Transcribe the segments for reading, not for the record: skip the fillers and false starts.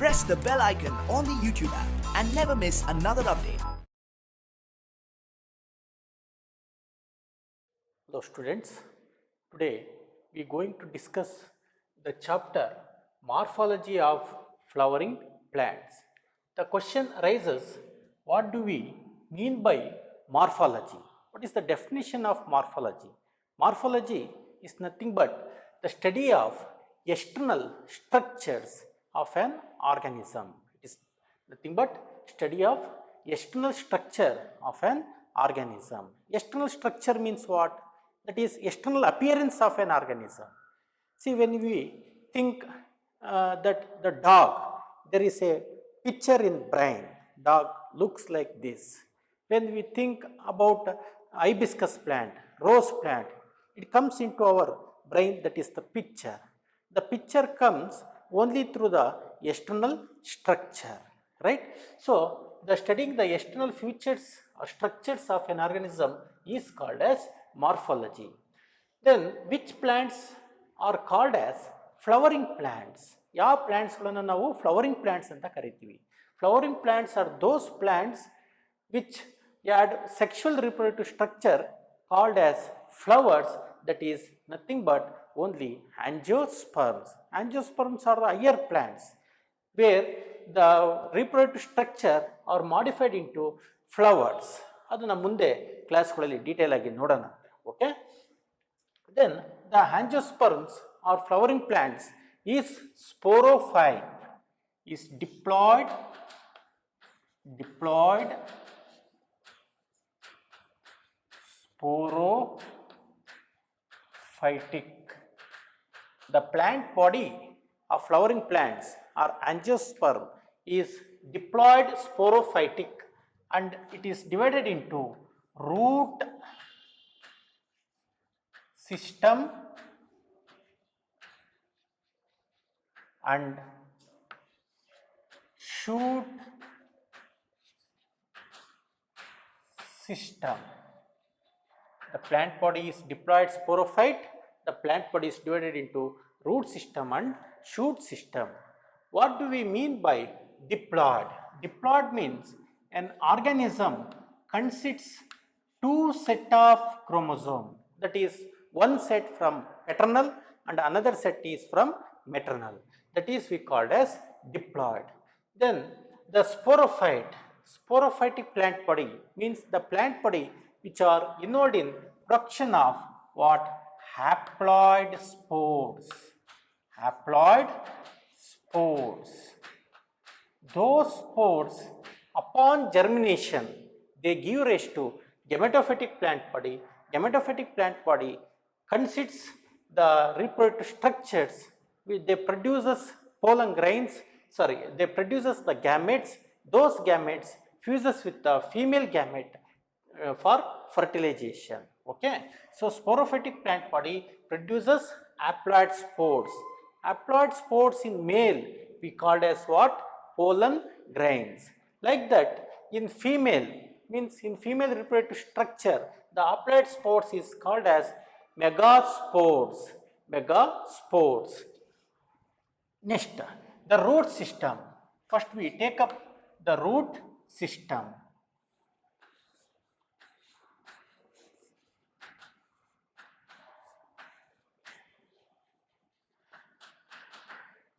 Press the bell icon on the YouTube app and never miss another update. Hello students, today we are going to discuss the chapter Morphology of Flowering Plants. The question arises, what do we mean by morphology? What is the definition of morphology? Morphology is nothing but the study of external structures of an organism. It is nothing but study of external structure of an organism. External structure means what? That is external appearance of an organism. See, when we think that the dog, there is a picture in brain, dog looks like this. When we think about hibiscus plant, rose plant, it comes into our brain, that is the picture. The picture comes only through the external structure, right? So, the studying the external features or structures of an organism is called as morphology. Then which plants are called as flowering plants? ಯಾವ ಪ್ಲಾಂಟ್ಸ್ಗಳನ್ನು ನಾವು flowering plants ಅಂತ ಕರಿತೀವಿ. Flowering plants are those plants which had sexual reproductive structure called as flowers, that is nothing but only angiosperms. Angiosperms are the higher plants where the reproductive structure are modified into flowers. ಅದನ್ನು ಮುಂದೆ ಕ್ಲಾಸ್ಗಳಲ್ಲಿ detail ಆಗಿ ನೋಡೋಣ. Okay, then the angiosperms or flowering plants is sporophyte, is diploid sporophytic. The plant body of flowering plants or angiosperm is diploid sporophytic and it is divided into root system and shoot system. The plant body is diploid sporophyte. The plant body is divided into root system and shoot system. What do we mean by diploid? Diploid means an organism consists two set of chromosomes, that is one set from paternal and another set is from maternal, that is we called as diploid. Then the sporophytic plant body means the plant body which are involved in production of what? Haploid spores. Those spores upon germination they give rise to gametophytic plant body. Gametophytic plant body consists the reproductive structures which they produces pollen grains, they produces the gametes. Those gametes fuses with the female gamete for fertilization. Okay, so sporophytic plant body produces haploid spores. Haploid spores in male we called as what? Pollen grains. Like that in female, means in female reproductive structure, the haploid spores is called as megaspores. Next, the root system. First we take up the root system.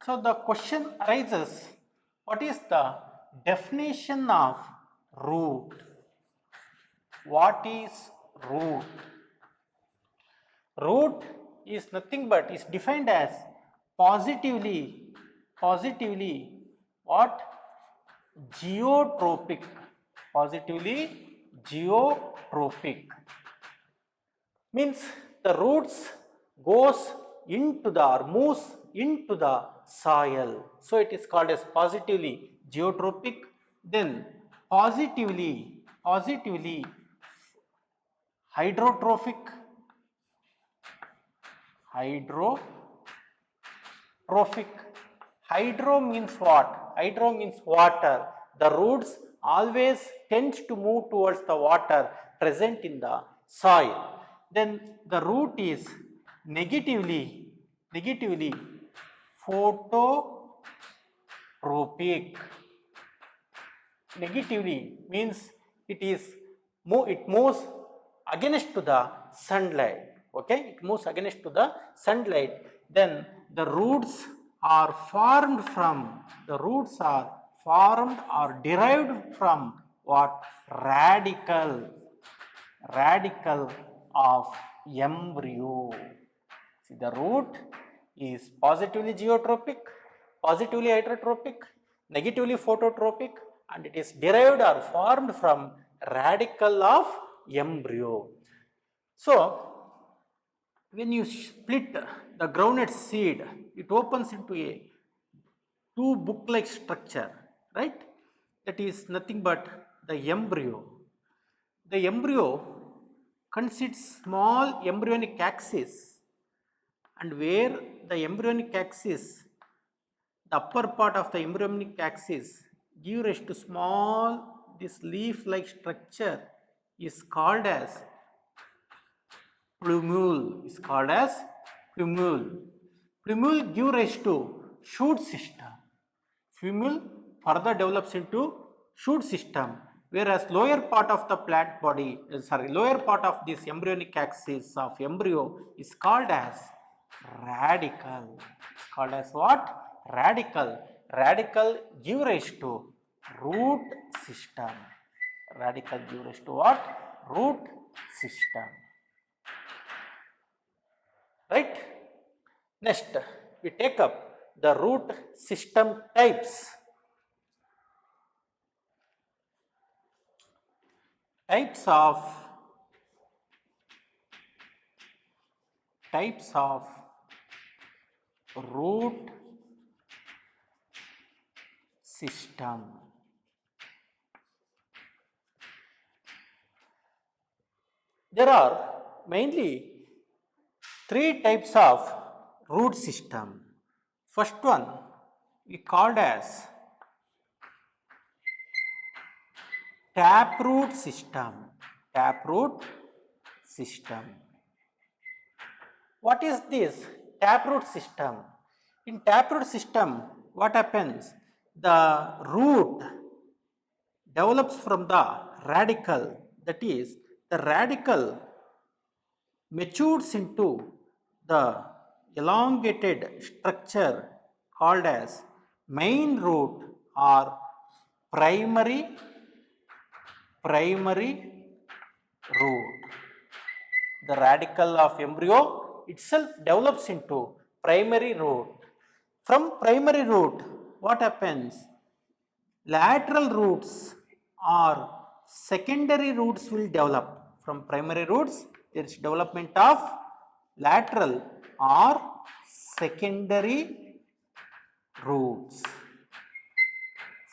So the question arises, what is the definition of root? What is root? Root is nothing but is defined as positively what? Geotropic. Means the roots goes into the or moves into the soil. So it is called as positively geotropic. Then positively hydrotrophic. Hydro means what? Hydro means water. The roots always tend to move towards the water present in the soil. Then the root is negatively photosynthetic. tropic. Negatively means it moves against to the sunlight. Okay, it moves against to the sunlight. Then the roots are formed or derived from what? Radical of embryo. See, the root is positively geotropic, positively heterotropic, negatively phototropic, and it is derived or formed from radical of embryo. So, when you split the groundnut seed, it opens into a two book-like structure, right? That is nothing but the embryo. The embryo consists small embryonic axis, and where the embryonic axis, the upper part of the embryonic axis give rise to small, this leaf-like structure is called as plumule. Plumule give rise to shoot system. Plumule further develops into shoot system, whereas lower part of the plant body, lower part of this embryonic axis of embryo is called as radical. It's called as what? Radical. Radical give rise to root system. Radical give rise to what? Root system. Right? Next, we take up the root system types. Types of root system. There are mainly three types of root system. First one we called as taproot system. Taproot system. What is this taproot system? In taproot system, what happens? The root develops from the radical, that is, the radical matures into the elongated structure called as main root or primary root. The radical of embryo itself develops into primary root. From primary root, what happens? Lateral roots or secondary roots will develop. From primary roots, there is development of lateral or secondary roots.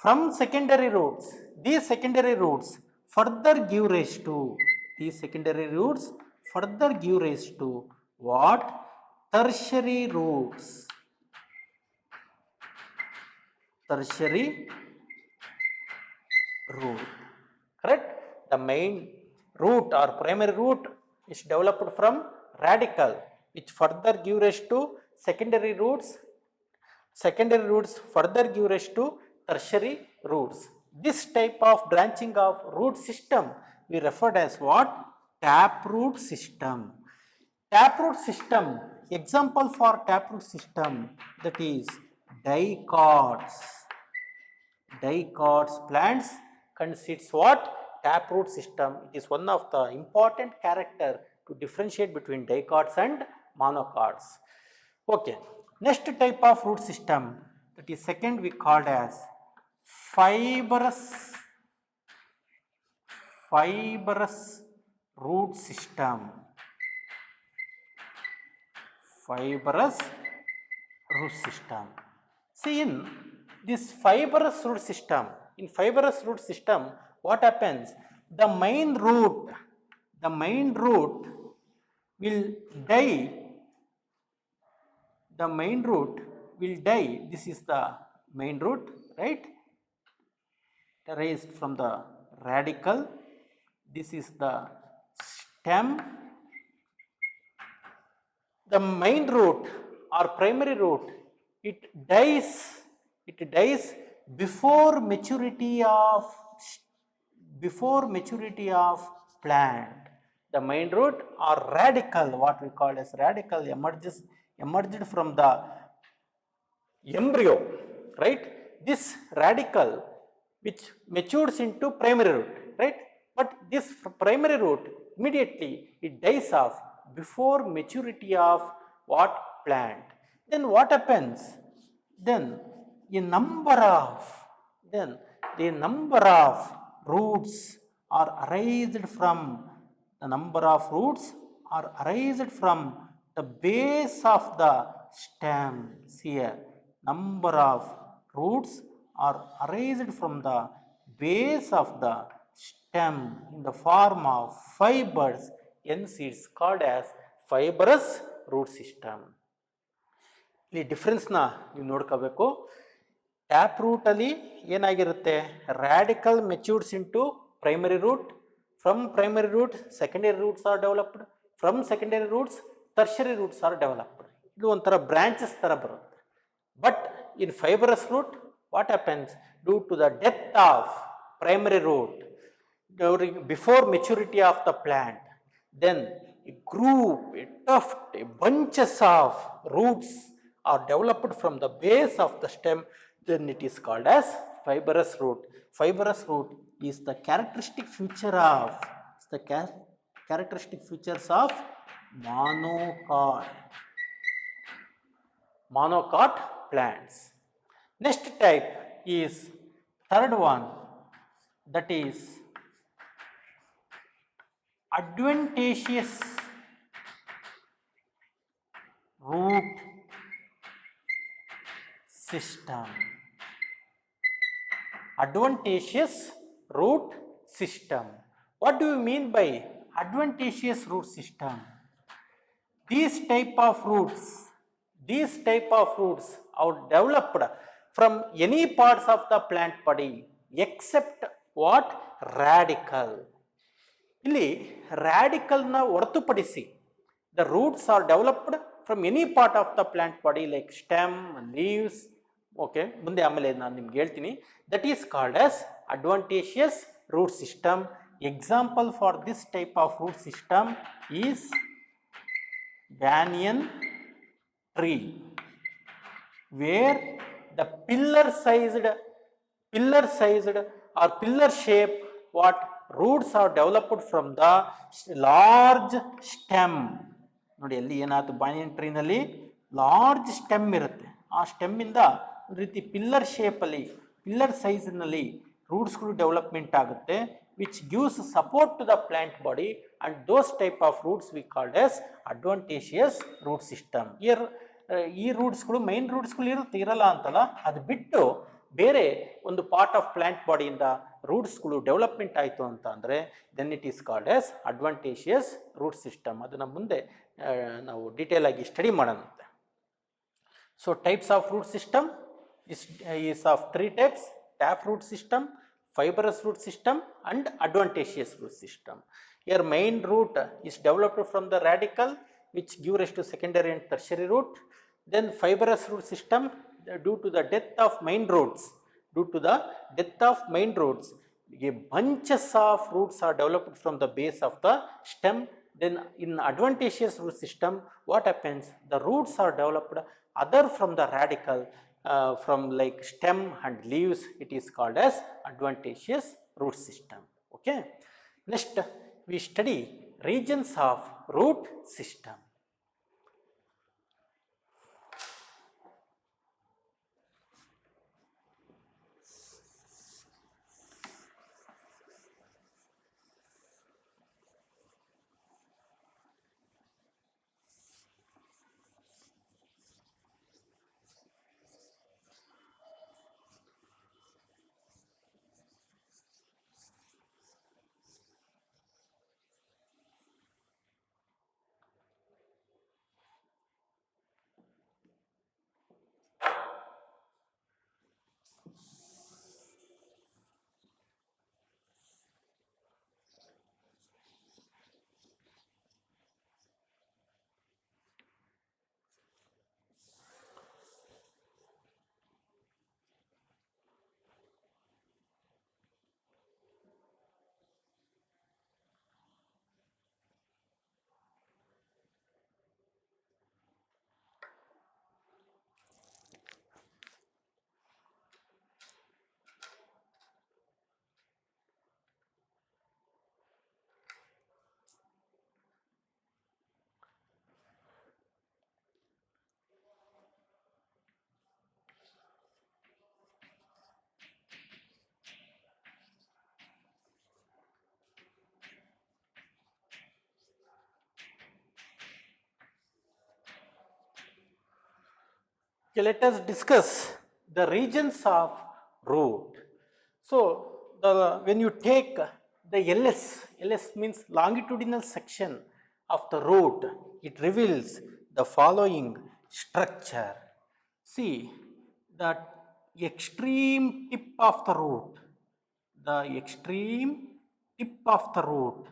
From secondary roots, these secondary roots further give rise to what? Tertiary roots. Tertiary root. Correct? The main root or primary root is developed from radical, which further give rise to secondary roots. Secondary roots further give rise to tertiary roots. This type of branching of root system we referred as what? Taproot system. Taproot system, example for taproot system, that is dicots. Dicots plants consists what? Taproot system. It is one of the important character to differentiate between dicots and monocots. Okay. Next type of root system, that is second we called as fibrous root system. Fibrous root system. See, in this fibrous root system, what happens? The main root will die. This is the main root, right? Raised from the radical. This is the stem. The main root or primary root, it dies It dies before maturity of plant. The main root or radical, what we call as radical, emerged from the embryo, right? This radical which matures into primary root, right? But this primary root immediately it dies off before maturity of what plant. Then what happens? Then a number of then the number of roots are arised from the base of the stem. Here number of roots are arised from the base of the stem in the form of fibers, hence it's called as fibrous root system. ಇಲ್ಲಿ ಡಿಫ್ರೆನ್ಸ್ನ ನೀವು ನೋಡ್ಕೋಬೇಕು. Tap ರೂಟಲ್ಲಿ ಏನಾಗಿರುತ್ತೆ, radical matures into primary root, from primary root secondary roots are developed, from secondary roots tertiary roots are developed. ಇದು ಒಂಥರ branches ಥರ ಬರುತ್ತೆ. But in fibrous root what happens, due to the depth of primary root before maturity of the plant, then a group, a tuft, a bunches of roots are developed from the base of the stem, then it is called as fibrous root. Fibrous root is the characteristic features of monocot plants. Next type is third one, that is adventitious root system. Adventitious root system. What do you mean by adventitious root system? These type of roots are developed from any parts of the plant body except what? Radical. ಇಲ್ಲಿ ರ್ಯಾಡಿಕಲ್ನ ಹೊರತುಪಡಿಸಿ the roots are developed from any part of the plant body like stem, leaves. Okay, ಮುಂದೆ ಆಮೇಲೆ ನಾನು ನಿಮ್ಗೆ ಹೇಳ್ತೀನಿ. That is called as adventitious root system. Example for this type of root system is banyan tree, where the pillar sized or pillar shape what roots are developed from the large stem. ನೋಡಿ ಅಲ್ಲಿ ಏನಾಯ್ತು, banyan ಟ್ರೀನಲ್ಲಿ large stem ಇರುತ್ತೆ. ಆ ಸ್ಟೆಮ್ಮಿಂದ ಒಂದು ರೀತಿ pillar ಶೇಪಲ್ಲಿ, pillar ಸೈಜ್ನಲ್ಲಿ ರೂಟ್ಸ್ಗಳು ಡೆವಲಪ್ಮೆಂಟ್ ಆಗುತ್ತೆ, which gives support to the plant body, and those type of roots we called as advantageous root system. ಈ ರೂಟ್ಸ್ಗಳು ಮೈನ್ ರೂಟ್ಸ್ಗಳು ಇರಲ್ಲ ಅಂತಲ್ಲ, ಅದು ಬಿಟ್ಟು ಬೇರೆ ಒಂದು ಪಾರ್ಟ್ ಆಫ್ ಪ್ಲಾಂಟ್ ಬಾಡಿಯಿಂದ ರೂಟ್ಸ್ಗಳು ಡೆವಲಪ್ಮೆಂಟ್ ಆಯಿತು ಅಂತ ಅಂದರೆ then it is called as advantageous root system. ಅದನ್ನು ಮುಂದೆ ನಾವು ಡೀಟೇಲ್ ಆಗಿ ಸ್ಟಡಿ ಮಾಡೋಣಂತೆ. So types of root system is of three types: tap root system, fibrous root system, and adventitious root system. Here main root is developed from the radical which give rise to secondary and tertiary root. Then fibrous root system, due to the death of main roots, a bunches of roots are developed from the base of the stem. Then in adventitious root system what happens, the roots are developed other from the radical, from like stem and leaves. It is called as adventitious root system. Okay, next we study regions of root system. Okay, let us discuss the regions of root. So, when you take the LS means longitudinal section of the root, it reveals the following structure. See, the extreme tip of the root,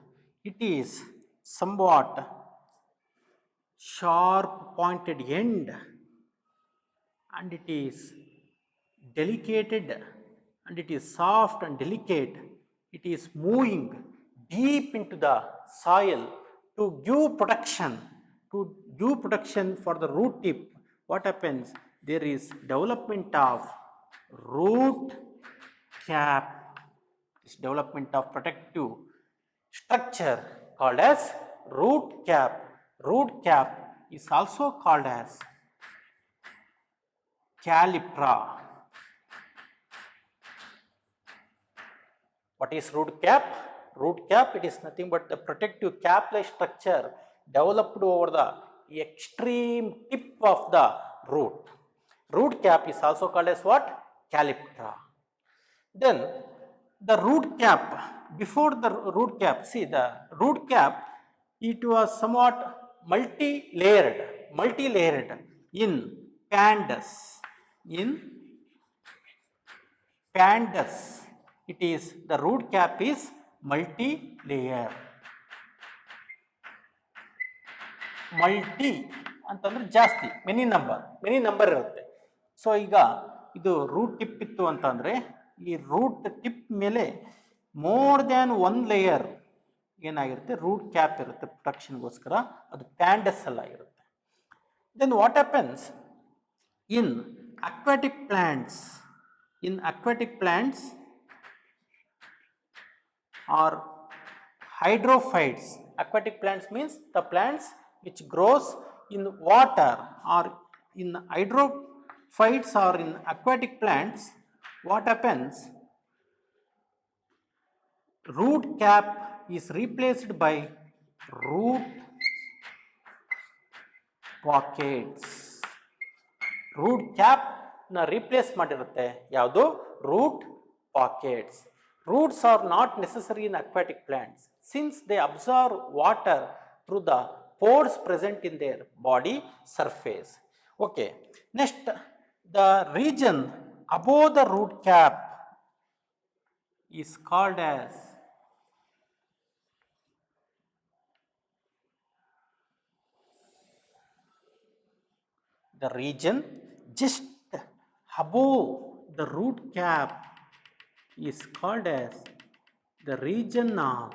it is somewhat sharp pointed end, and it is delicated, and it is soft and delicate. It is moving deep into the soil to give protection for the root tip. What happens? There is development of root cap, this development of protective structure called as root cap. Root cap is also called as calyptra. What is root cap? Root cap, it is nothing but the protective cap-like structure developed over the extreme tip of the root. Root cap is also called as what? Calyptra. Then the root cap, before the root cap, see the root cap, it was somewhat multi-layered in pandus. It is, the root cap is multi-layer. Multi ಅಂತಂದ್ರೆ ಜಾಸ್ತಿ, many number ಇರುತ್ತೆ. So ಈಗ ಇದು root tip ಇತ್ತು ಅಂತಂದರೆ ಈ root tip ಮೇಲೆ more than one layer ಏನಾಗಿರುತ್ತೆ, ರೂಟ್ ಕ್ಯಾಪ್ ಇರುತ್ತೆ ಪ್ರೊಟೆಕ್ಷನ್ಗೋಸ್ಕರ. ಅದು ಪ್ಯಾಂಡಸ್ ಎಲ್ಲ ಇರುತ್ತೆ. Then what happens in aquatic plants or hydrophytes. Aquatic plants means the plants which grows in water, or in hydrophytes or in aquatic plants. What happens? Root cap is replaced by root pockets. Root ಕ್ಯಾಪ್ನ replace ಮಾಡಿರುತ್ತೆ ಯಾವುದು? Root pockets. Roots are not necessary in aquatic plants since they absorb water through the pores present in their body surface. Okay, next, the region above the root cap is called as the region just above the root cap is called as the region of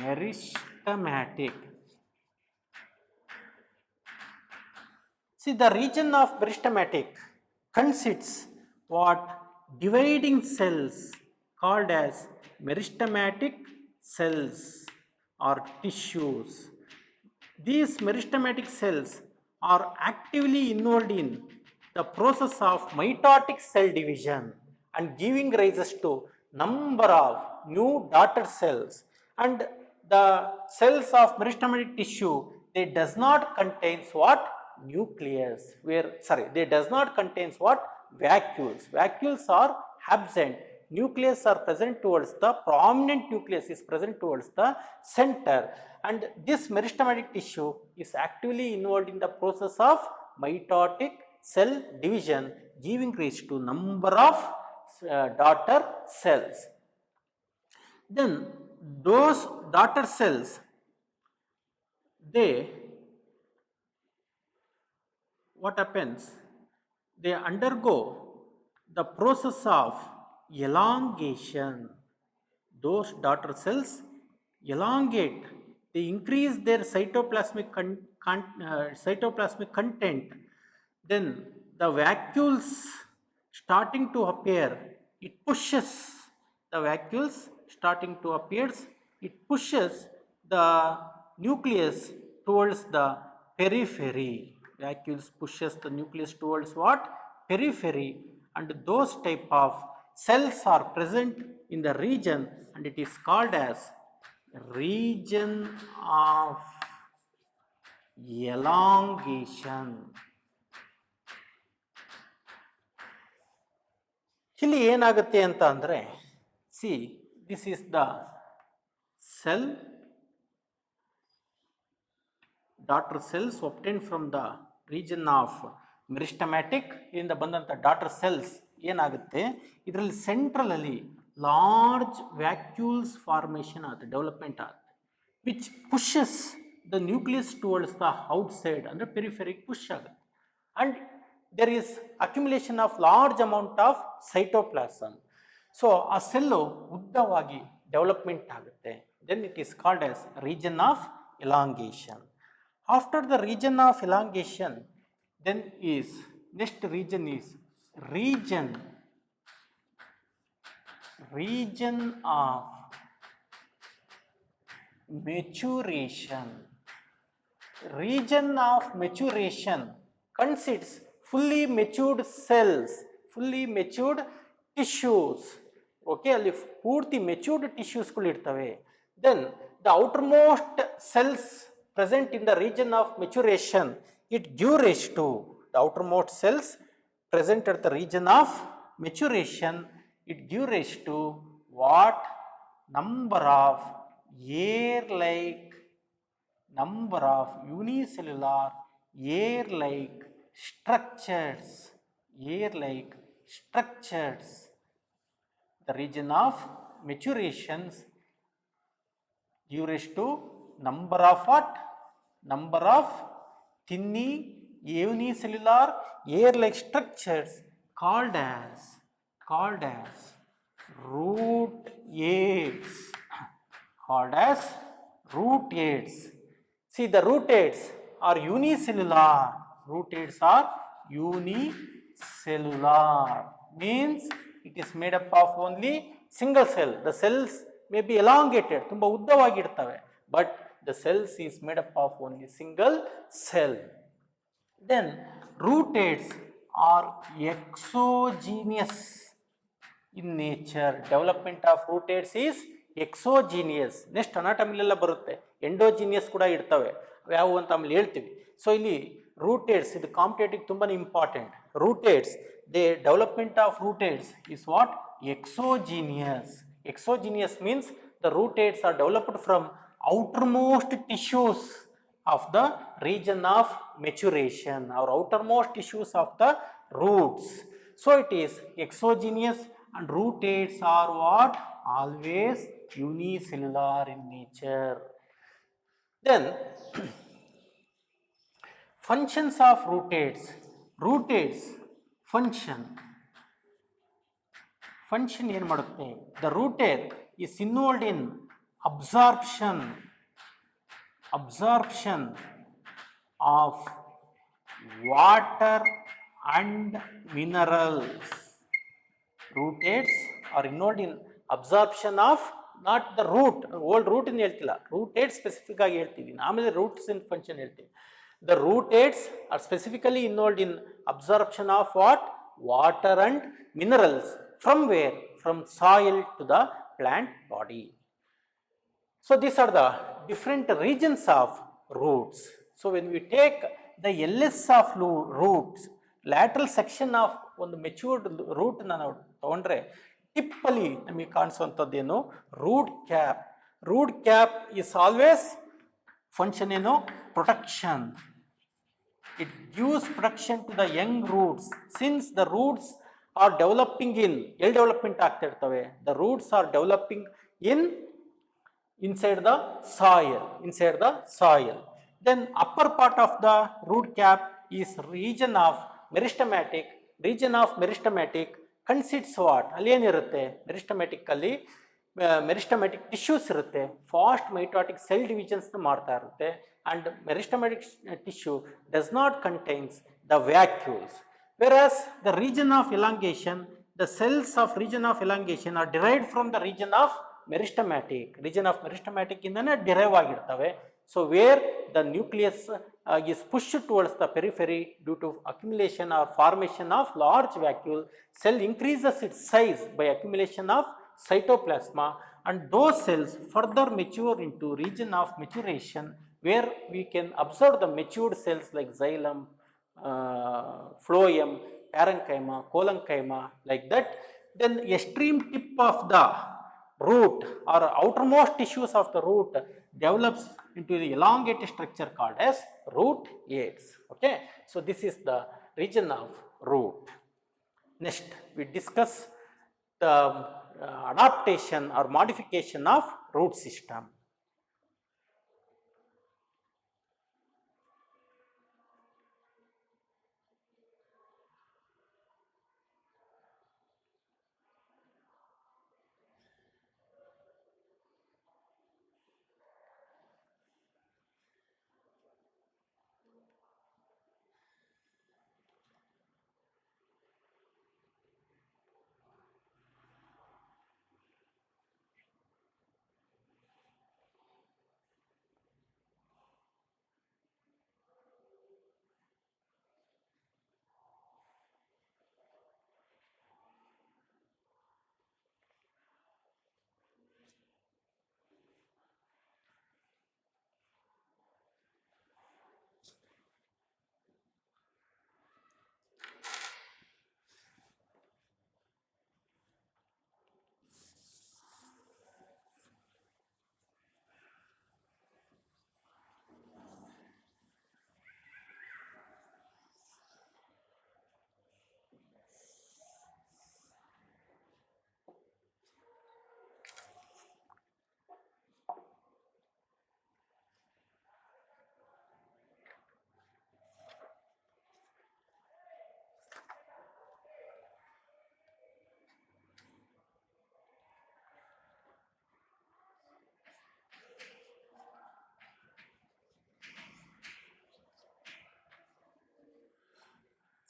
meristematic. See, the region of meristematic consists what? Dividing cells called as meristematic cells or tissues. These meristematic cells are actively involved in the process of mitotic cell division and giving rise to number of new daughter cells. And the cells of meristematic tissue, they does not contains what? Nucleus. They does not contains what? Vacuoles. Vacuoles are absent. Nucleus are present towards the prominent nucleus is present towards the center, and this meristematic tissue is actively involved in the process of mitotic cell division, giving rise to number of daughter cells. Then those daughter cells, what happens? They undergo the process of elongation. Those daughter cells elongate, they increase their cytoplasmic content. Then the vacuoles starting to appear, it pushes the nucleus towards the periphery. Vacuoles pushes the nucleus towards what? Periphery, and those type of cells are present in the region and it is called as region of elongation. ಇಲ್ಲಿ ಏನಾಗುತ್ತೆ ಅಂತ ಅಂದರೆ see this is the cell, daughter cells obtained from the region of meristematic. ಇದರಿಂದ ಬಂದಂಥ daughter cells ಏನಾಗುತ್ತೆ, ಇದರಲ್ಲಿ ಸೆಂಟ್ರಲಲ್ಲಿ large vacuoles formation ಆಗುತ್ತೆ, ಡೆವಲಪ್ಮೆಂಟ್ ಆಗುತ್ತೆ, which pushes the nucleus towards the outside, ಅಂದರೆ ಪೆರಿಫೆರಿಕ್ ಪುಷ್ ಆಗುತ್ತೆ. And there is accumulation of large amount of cytoplasm. So ಆ ಸೆಲ್ಲು ಉದ್ದವಾಗಿ ಡೆವಲಪ್ಮೆಂಟ್ ಆಗುತ್ತೆ. Then it is called as region of elongation. After the region of elongation, then is next region is region of maturation. Region of maturation consists fully matured cells, fully matured tissues. Okay, ಅಲ್ಲಿ ಪೂರ್ತಿ matured ಟಿಶ್ಯೂಸ್ಗಳು ಇರ್ತವೆ. Then the outermost cells present in the region of maturation, it give rise to the outermost cells present at the region of maturation, it give rise to what? Number of number of unicellular air-like structures. The region of maturations give rise to number of what? Number of tiny unicellular air-like structures called as root aids. See, the root aids are unicellular. Means it is made up of only single cell. The cells may be elongated, tumba uddavagiirtave, but the cells is made up of only single cell. Then root aids are exogenous in nature. Development of root aids is exogenous. Next ಅನಾಟಮಿಲೆಲ್ಲ ಬರುತ್ತೆ, endogenous ಕೂಡ ಇರ್ತವೆ, ಯಾವುವು ಅಂತ ಆಮೇಲೆ ಹೇಳ್ತೀವಿ. So ಇಲ್ಲಿ root aids, ಇದು ಕಾಂಪಿಟೇಟಿವ್ ತುಂಬಾ important. Root aids, they development of root aids is what? Exogenous. Exogenous means the root aids are developed from outermost tissues of the region of maturation, or outermost tissues of the roots. So it is exogenous, and root aids are what? Always unicellular in nature. Then functions of root aids. Root aids function ಏನು ಮಾಡುತ್ತೆ? The root aid is involved in absorption of water and minerals. Root aids are involved in absorption of, not the root, old root in ಹೇಳ್ತಿಲ್ಲ, root aids specific ಆಗಿ ಹೇಳ್ತೀವಿ, ಆಮೇಲೆ roots in function ಹೇಳ್ತೀವಿ. The root aids are specifically involved in absorption of what? Water and minerals. From where? From soil to the plant body. So these are the different regions of roots. So when we take the LS of roots, lateral section of ಒಂದು matured ರೂಟ್ನ ನಾವು ತಗೊಂಡ್ರೆ ಟಿಪ್ಪಲ್ಲಿ ನಮಗೆ ಕಾಣಿಸುವಂಥದ್ದೇನು? Root cap. Root cap is always function ಏನು? Protection. It gives protection to the young roots. Since the roots are developing in, ಎಲ್ಲಿ development ಆಗ್ತಾ ಇರ್ತವೆ? The roots are developing in inside the soil. Then upper part of the root cap is region of meristematic. Region of meristematic consists what? ಅಲ್ಲಿ ಏನಿರುತ್ತೆ? Meristematic ಅಲ್ಲಿ meristematic tissues ಇರುತ್ತೆ, fast ಮೈಟೋಟಿಕ್ cell divisions ಮಾಡ್ತಾ ಇರುತ್ತೆ. And meristematic tissue does not contains the vacuoles. whereas the region of elongation, the cells of region of elongation are derived from the region of ಮೆರಿಸ್ಟಮ್ಯಾಟಿಕ್. Region of meristematic ಇಂದನೇ derive ಆಗಿರ್ತವೆ. So where the nucleus is pushed towards the periphery due to accumulation or formation of large vacuole. Cell increases its size by accumulation of cytoplasma, and those cells further mature into region of maturation where we can observe the matured cells like xylem, phloem, parenchyma, collenchyma, like that. Then extreme tip of the root or outermost tissues of the root develops into the elongated structure called as root aids. Okay, so this is the region of root. Next, we discuss the adaptation or modification of root system.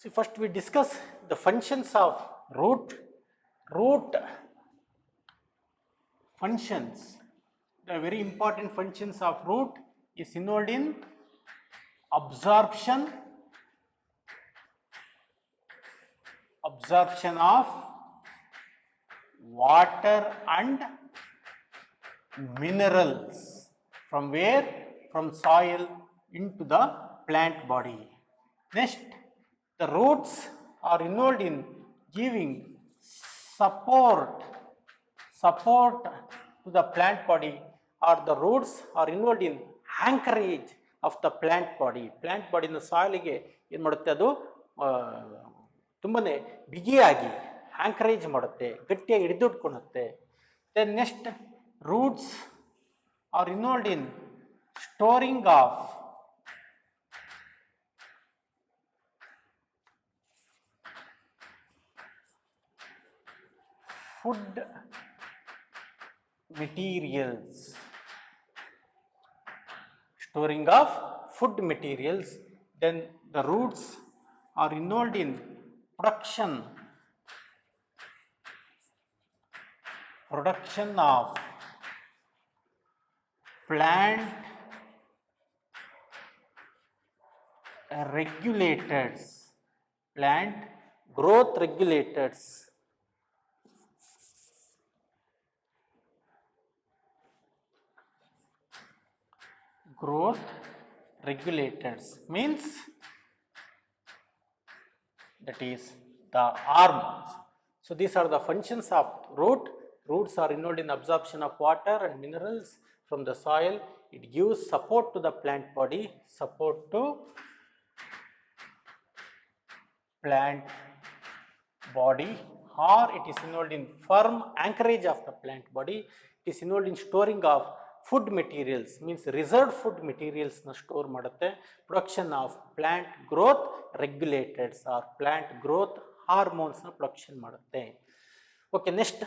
See, first we discuss the functions of root. Root functions, the very important functions of root is involved in absorption of water and minerals. From where? From soil into the plant body. Next, the roots are involved in giving support to the plant body, or the roots are involved in anchorage of the plant body. Plant body in the soil ಗೆ ಏನು ಮಾಡುತ್ತೆ, ಅದು ತುಂಬನೇ ಬಿಗಿಯಾಗಿ ಆಂಕರೇಜ್ ಮಾಡುತ್ತೆ, ಗಟ್ಟಿಯಾಗಿ ಹಿಡಿದಿಟ್ಕೊಳ್ಳುತ್ತೆ. Then next, roots are involved in storing of food materials. Storing of food materials. Then the roots are involved in production of plant regulators, plant growth regulators. Growth regulators means that is the hormones. So these are the functions of root. Roots are involved in absorption of water and minerals from the soil. It gives support to the plant body, support to plant body, or it is involved in firm anchorage of the plant body. It is involved in storing of food materials, means reserved food materials na store ಮಾಡುತ್ತೆ. Production of plant growth regulators or plant growth hormones na production ಮಾಡುತ್ತೆ. Okay, next.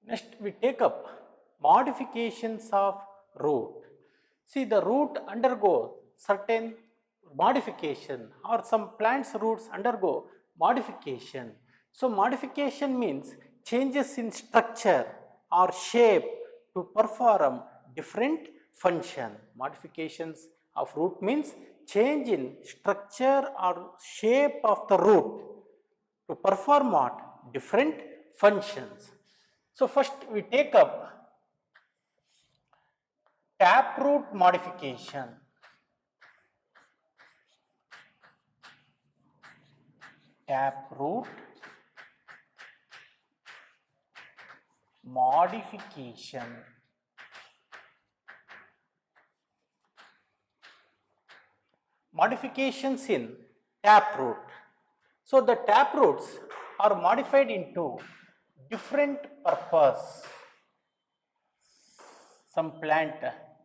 Next we take up modifications of root. See, the root undergo certain modification, or some plants roots undergo modification. So modification means changes in structure or shape to perform different function. Modifications of root means change in structure or shape of the root to perform what? Different functions. So first we take up taproot modification. Taproot modification. Modifications in taproot. So the taproots are modified into different purpose. Some plant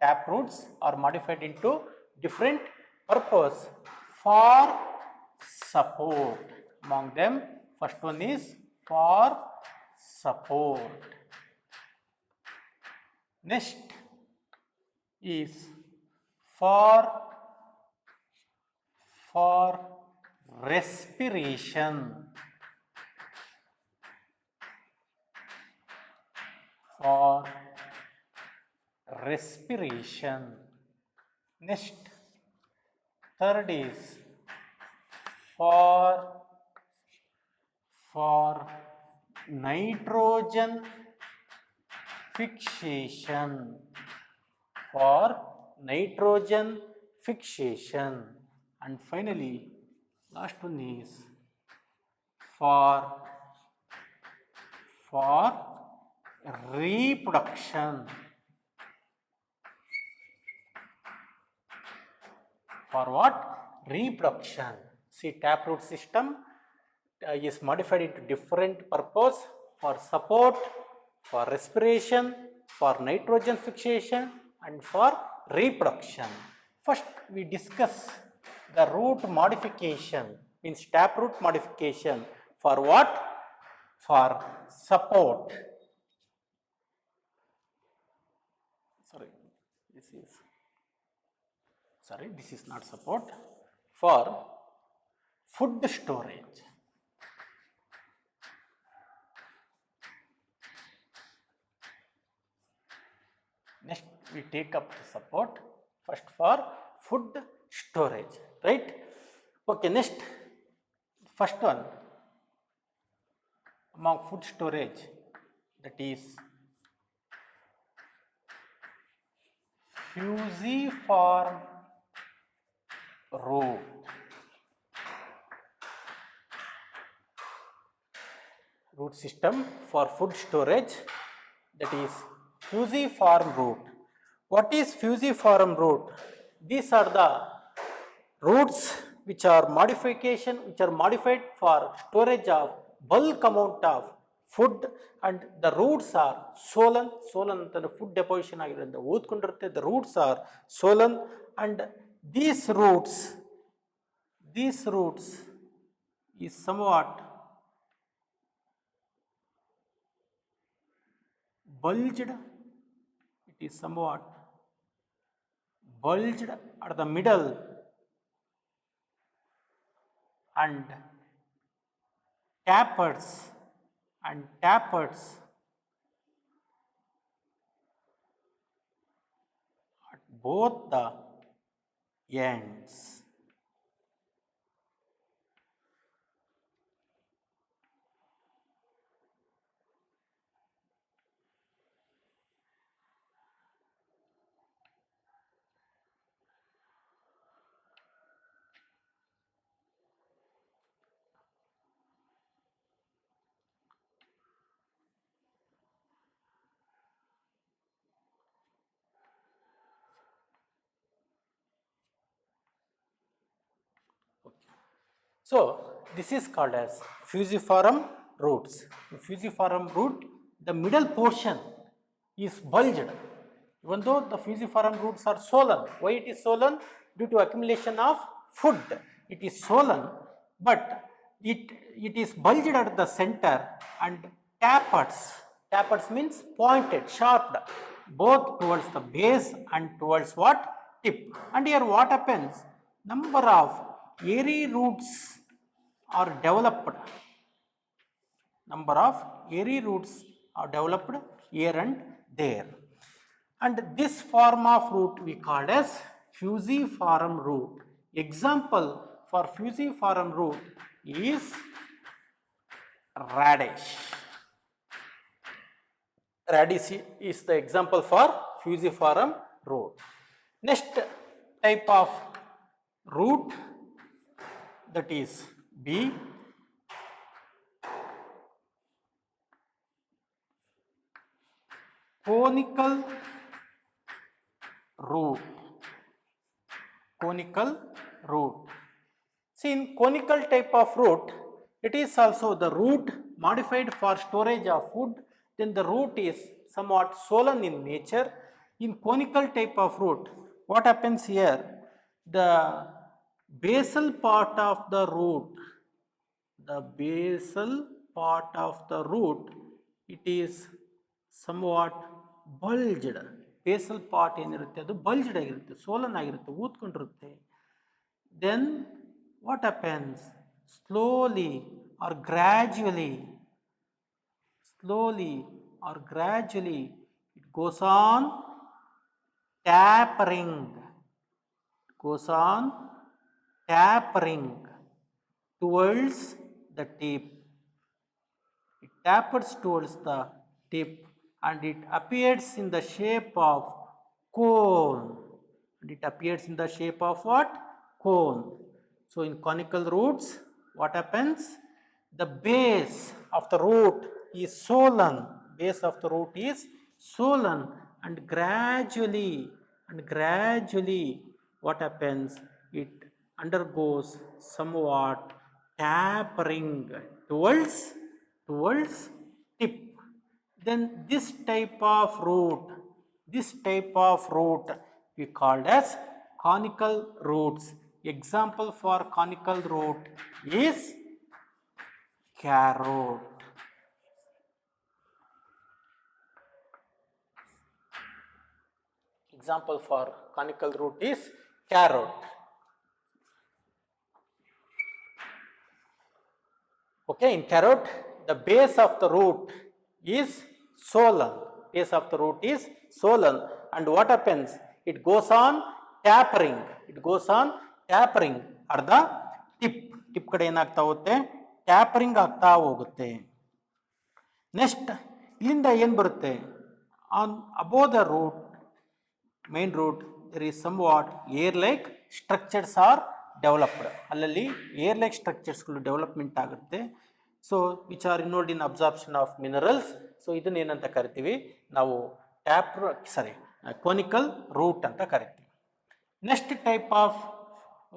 taproots are modified into different purpose for support. Among them, first one is for support. Next is for respiration. For respiration. Next, third is for nitrogen fixation. For nitrogen fixation. And finally, last one is for reproduction. For what? Reproduction. See, taproot system is modified into different purpose: for support, for respiration, for nitrogen fixation, and for reproduction. First, we discuss the root modification, means taproot modification. For what? For support. This is not support. For food storage. Next, we take up the support first for food storage, right? Okay, next, first one among food storage, that is fusiform root. Root system for food storage, that is fusiform root. What is fusiform root? These are the roots which are modified for storage of bulk amount of food, and the roots are swollen ಅಂತ food deposition ಆಗಿರೋದ್ರಿಂದ ಊದ್ಕೊಂಡಿರುತ್ತೆ. The roots are swollen, and these roots is somewhat bulged. It is somewhat bulged at the middle and tapered at both the ends. So this is called as fusiform roots. In fusiform root, the middle portion is bulged. Even though the fusiform roots are swollen, why it is swollen? Due to accumulation of food, it is swollen, but it is bulged at the center and tapered Tapered means pointed, sharped, both towards the base and towards what? Tip. And here what happens? Number of airy roots are developed. Number of airy roots are developed here and there. And this form of root we call as fusiform root. Example for fusiform root is radish. Radish is the example for fusiform root. Next type of root, that is B, conical root. Conical root. See, in conical type of root, it is also the root modified for storage of food. Then the root is somewhat swollen in nature. In conical type of root, what happens here? The basal part of the root, it is somewhat bulged. Basal part ಏನಿರುತ್ತೆ ಅದು bulged ಆಗಿರುತ್ತೆ, swollen ಆಗಿರುತ್ತೆ, ಊದ್ಕೊಂಡಿರುತ್ತೆ. Then what happens? Slowly or gradually it goes on tapering. Towards the tip. It tapers towards the tip and it appears in the shape of cone. Cone. So in conical roots, what happens? The base of the root is swollen. And gradually what happens? It undergoes somewhat tapering towards tip. Then this type of root we called as conical roots. Example for conical root is carrot. Example for conical root is carrot. Okay, in carrot, the base of the root is swollen. And what happens? It goes on tapering at the tip. Tip kade enagta hogutte, tapering agta hogutte. Next, illinda ಏನು ಬರುತ್ತೆ? On above the root, main root, there is somewhat air-like structures are developed. Allali air-like structures development ಆಗುತ್ತೆ. So which are involved in absorption of minerals. So ಇದನ್ನ ಏನಂತ ಕರಿತೀವಿ ನಾವು conical root ಅಂತ ಕರಿತೀವಿ. Next type of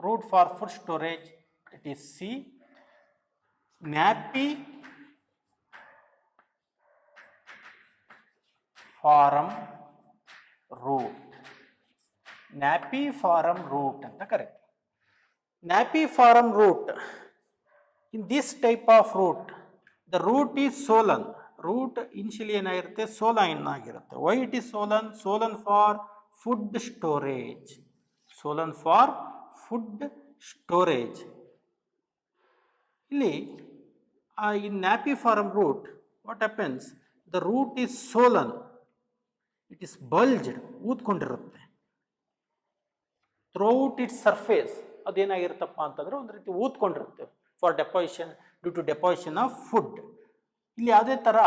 root for food storage, it is C, napiform root ಅಂತ ಕರಿತೀವಿ. Napiform root, in this type of root, the root is swollen. Root initially ಏನಾಗಿರುತ್ತೆ? Swollen ಆಗಿರುತ್ತೆ. Why it is swollen? Swollen for food storage. ಇಲ್ಲಿ in napiform root, what happens? The root is swollen. It is bulged, ಊದ್ಕೊಂಡಿರುತ್ತೆ. Throughout its surface, ಅದೇನಾಗಿರುತ್ತಪ್ಪ ಅಂತಂದ್ರೆ ಒಂದು ರೀತಿ ಊದ್ಕೊಂಡಿರುತ್ತೆ for deposition, due to deposition of food. ಇಲ್ಲಿ ಯಾವುದೇ ಥರ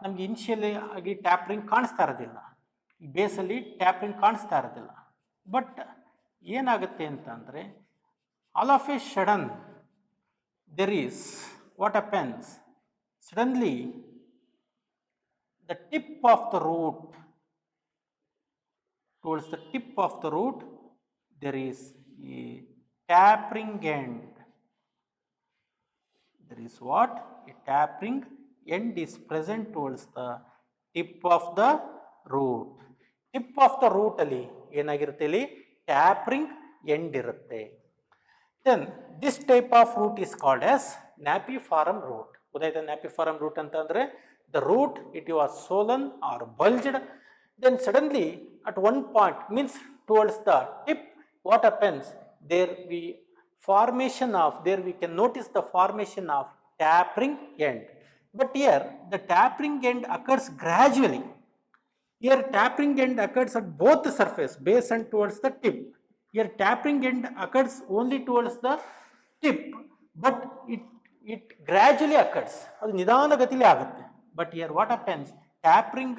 ನಮಗೆ initially ಆಗಿ ಟ್ಯಾಪರಿಂಗ್ ಕಾಣಿಸ್ತಾ ಇರೋದಿಲ್ಲ, ಈ ಬೇಸಲ್ಲಿ ಟ್ಯಾಪರಿಂಗ್ ಕಾಣಿಸ್ತಾ ಇರೋದಿಲ್ಲ. ಬಟ್ ಏನಾಗುತ್ತೆ ಅಂತ ಅಂದರೆ all of A sudden there is, what happens? Suddenly the tip of the root, towards the tip of the root there is a tapering end. There is what? A tapering end is present towards the tip of the root. Tip of the root ಅಲ್ಲಿ ಏನಾಗಿರುತ್ತೆ? ಇಲ್ಲಿ tapering end ಇರುತ್ತೆ. Then this type of root is called as napiform root. ಗೊತ್ತಾಯ್ತಾ napiform root ಅಂತ ಅಂದ್ರೆ the root, it was swollen or bulged. Then suddenly at one point, means towards the tip, what happens? There we can notice the formation of tapering end. But here the tapering end occurs gradually. Here tapering end occurs at both the surface, base and towards the tip. Here tapering end occurs only towards the tip, but it gradually occurs. ಅದು ನಿಧಾನಗತಿಯಲ್ಲಿ ಆಗುತ್ತೆ. But here what happens? Tapering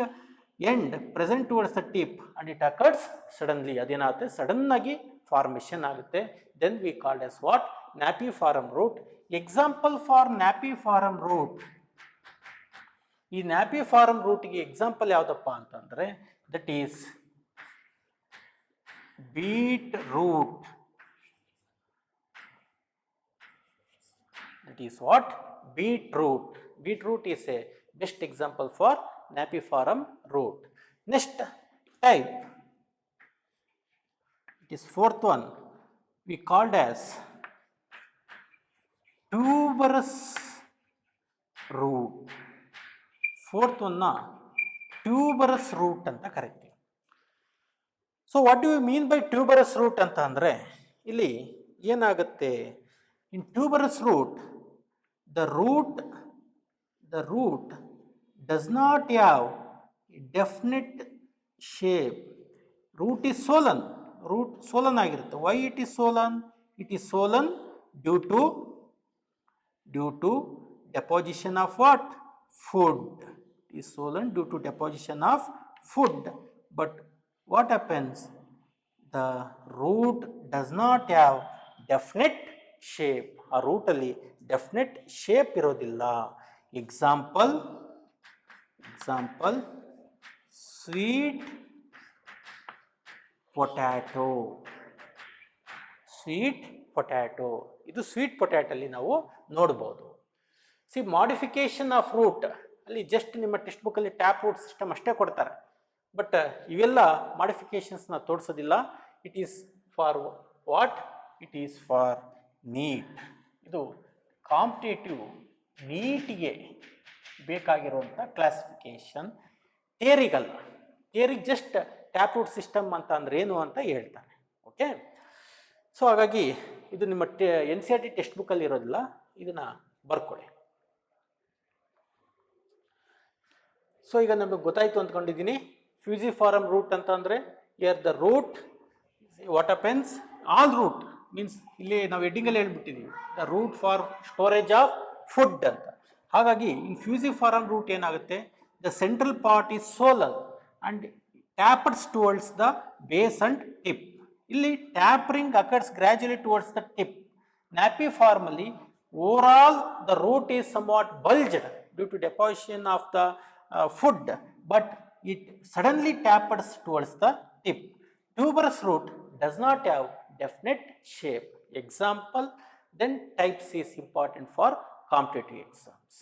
end present towards the tip and it occurs suddenly. ಅದೇನಾಗುತ್ತೆ? Sudden ಆಗಿ formation ಆಗುತ್ತೆ. Then we called as what? Napiform root. Example for napiform root. ಈ ನ್ಯಾಪಿಫಾರಮ್ ರೂಟ್ಗೆ example ಯಾವುದಪ್ಪ ಅಂತಂದರೆ that is beetroot. That is what? Beetroot. Beetroot is a best example for napiform root. Next type, it is fourth one, we called as tuberous root. Fourth one na tuberous root anta ಕರೀತೀವಿ. So what do you mean by tuberous root ಅಂತ ಅಂದರೆ ಇಲ್ಲಿ ಏನಾಗುತ್ತೆ? In tuberous root, the root does not have a definite shape. Root is swollen. Root swollen ಆಗಿರುತ್ತೆ. Why it is swollen? It is swollen due to deposition of what? Food. It is swollen due to deposition of food. But what happens? The root does not have definite shape. ಆ ರೂಟಲ್ಲಿ definite shape ಇರೋದಿಲ್ಲ. Example sweet potato. ಇದು sweet ಪೊಟ್ಯಾಟೋಲ್ಲಿ ನಾವು ನೋಡ್ಬೋದು. See modification of root ಅಲ್ಲಿ just ನಿಮ್ಮ ಟೆಕ್ಸ್ಟ್ ಬುಕ್ಕಲ್ಲಿ ಟ್ಯಾಪ್ ರೂಟ್ ಸಿಸ್ಟಮ್ ಅಷ್ಟೇ ಕೊಡ್ತಾರೆ. ಬಟ್ ಇವೆಲ್ಲ ಮಾಡಿಫಿಕೇಶನ್ಸ್ನ ತೋರಿಸೋದಿಲ್ಲ. It is for what? It is for NEET. ಇದು ಕಾಂಪಿಟೇಟಿವ್ ನೀಟಿಗೆ ಬೇಕಾಗಿರುವಂಥ ಕ್ಲಾಸಿಫಿಕೇಶನ್. ಥಿಯರಿಗಲ್ಲ. ಥಿಯರಿಗೆ ಜಸ್ಟ್ ಟ್ಯಾಪ್ ರೂಟ್ ಸಿಸ್ಟಮ್ ಅಂತ ಅಂದ್ರೆ ಏನು ಅಂತ ಹೇಳ್ತಾರೆ. ಓಕೆ, ಸೊ ಹಾಗಾಗಿ ಇದು ನಿಮ್ಮ NCERT ಟೆಕ್ಸ್ಟ್ ಬುಕ್ಕಲ್ಲಿ ಇರೋದಿಲ್ಲ, ಇದನ್ನು ಬರ್ಕೊಳ್ಳಿ. ಸೊ ಈಗ ನಮಗೆ ಗೊತ್ತಾಯಿತು ಅಂದ್ಕೊಂಡಿದ್ದೀನಿ. ಫ್ಯೂಸಿಫಾರಮ್ ರೂಟ್ ಅಂತ ಅಂದರೆ here the root what happens all root means ಇಲ್ಲಿ ನಾವು ಹೆಡ್ಡಿಂಗಲ್ಲಿ ಹೇಳ್ಬಿಟ್ಟಿದ್ದೀವಿ the root for storage of food ಅಂತ. ಹಾಗಾಗಿ ಇನ್ ಫ್ಯೂಸಿಫಾರಮ್ ರೂಟ್ ಏನಾಗುತ್ತೆ? The central part is swollen and tapers towards the base and tip. ಇಲ್ಲಿ tapering occurs gradually towards the tip. ನ್ಯಾಪಿಫಾರ್ಮಲ್ಲಿ overall the root is somewhat bulged due to deposition of the food, but it suddenly tapers towards the tip. Tuberous root does not have definite shape. Example, then types is important for competitive exams.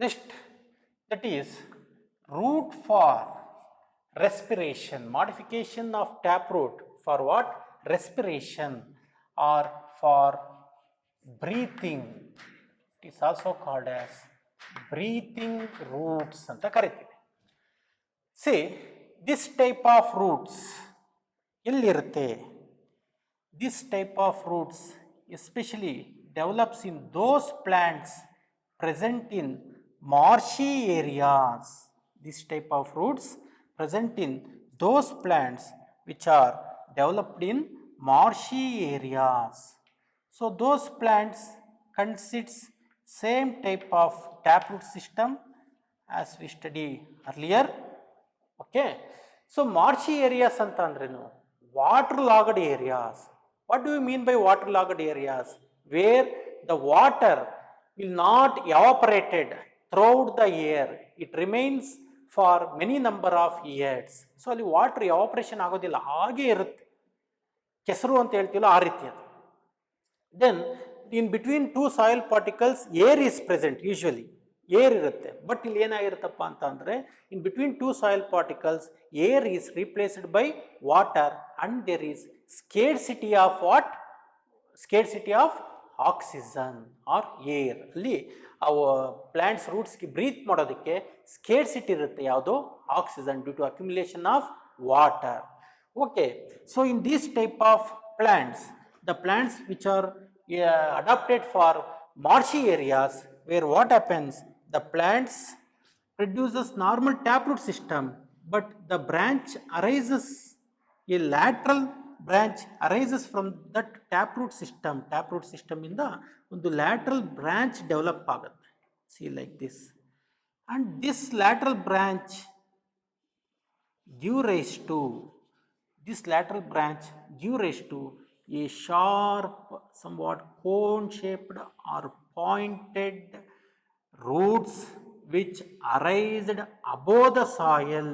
Next, that is root for respiration. Modification of taproot for what? Respiration or for breathing. It is also called as breathing roots anta kariteve. See, this type of roots illirutte. This type of roots especially develops in those plants present in marshy areas. This type of roots present in those plants which are developed in marshy areas. So those plants consists same type of taproot system as we study earlier. Okay, so marshy areas anta andrenu waterlogged areas. What do you mean by waterlogged areas? Where the water will not evaporated throughout the air, it remains for many number of years. So ಅಲ್ಲಿ water evaporation ಆಗೋದಿಲ್ಲ, ಹಾಗೆ ಇರುತ್ತೆ, ಕೆಸರು ಅಂತ ಹೇಳ್ತೀವಲ್ಲ ಆ ರೀತಿ ಅದು. Then in between two soil particles air is present, usually air irutte, but ಇಲ್ಲಿ ಏನಾಗಿರುತ್ತಪ್ಪ ಅಂತ ಅಂದರೆ in between two soil particles air is replaced by water and there is scarcity of what? Scarcity of oxygen or air. ಅಲ್ಲಿ ಅವು plants ರೂಟ್ಸ್ಗೆ breathe ಮಾಡೋದಕ್ಕೆ scarcity ಇರುತ್ತೆ, ಯಾವುದು? Oxygen, due to accumulation of water. Okay, so in this type of plants, the plants which are adapted for marshy areas, where what happens, the plants produces normal taproot system, but the branch arises, a lateral branch arises from that taproot system ಇಂದ ಒಂದು lateral branch develop ಆಗುತ್ತೆ. See like this, and this lateral branch give rise to a sharp, somewhat cone shaped or pointed roots which arised above the soil.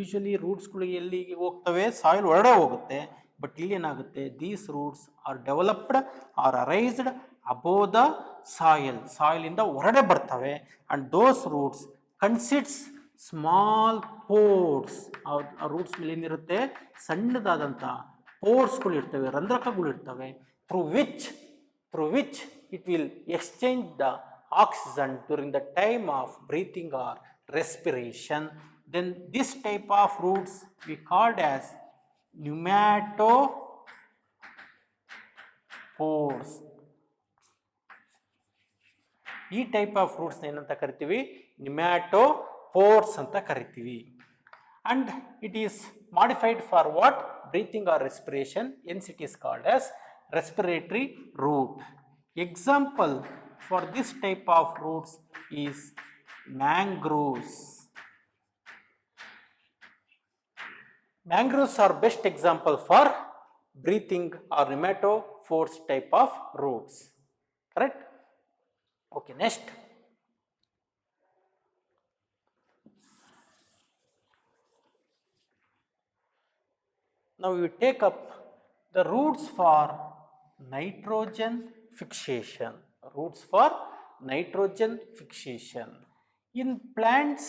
Usually roots ಎಲ್ಲಿಗೆ ಹೋಗ್ತವೆ? Soil ಹೊರಡೆ ಹೋಗುತ್ತೆ. But ಇಲ್ಲಿ ಏನಾಗುತ್ತೆ? These roots are developed or arised above the soil ಇಂದ ಹೊರಡೆ ಬರ್ತವೆ. And those roots consists small pores. ಆ ರೂಟ್ಸ್ ಮೇಲೆ ಏನಿರುತ್ತೆ? ಸಣ್ಣದಾದಂಥ ಪೋರ್ಸ್ಗಳು ಇರ್ತವೆ, ರಂಧ್ರಕಗಳು ಇರ್ತವೆ, through which it will exchange the oxygen during the time of breathing or respiration. Then this type of roots we called as pneumatophores. ಈ ಟೈಪ್ ಆಫ್ ರೂಟ್ಸ್ ಏನಂತ ಕರಿತೀವಿ? ನ್ಯೂಮ್ಯಾಟೋಫೋರ್ಸ್ ಅಂತ ಕರಿತೀವಿ. And it is modified for what? Breathing or respiration. Hence it is called as respiratory root. Example for this type of roots is mangroves. Mangroves are best example for breathing or pneumatophores type of roots. Correct? Okay, next. Now we take up the roots for nitrogen fixation. In plants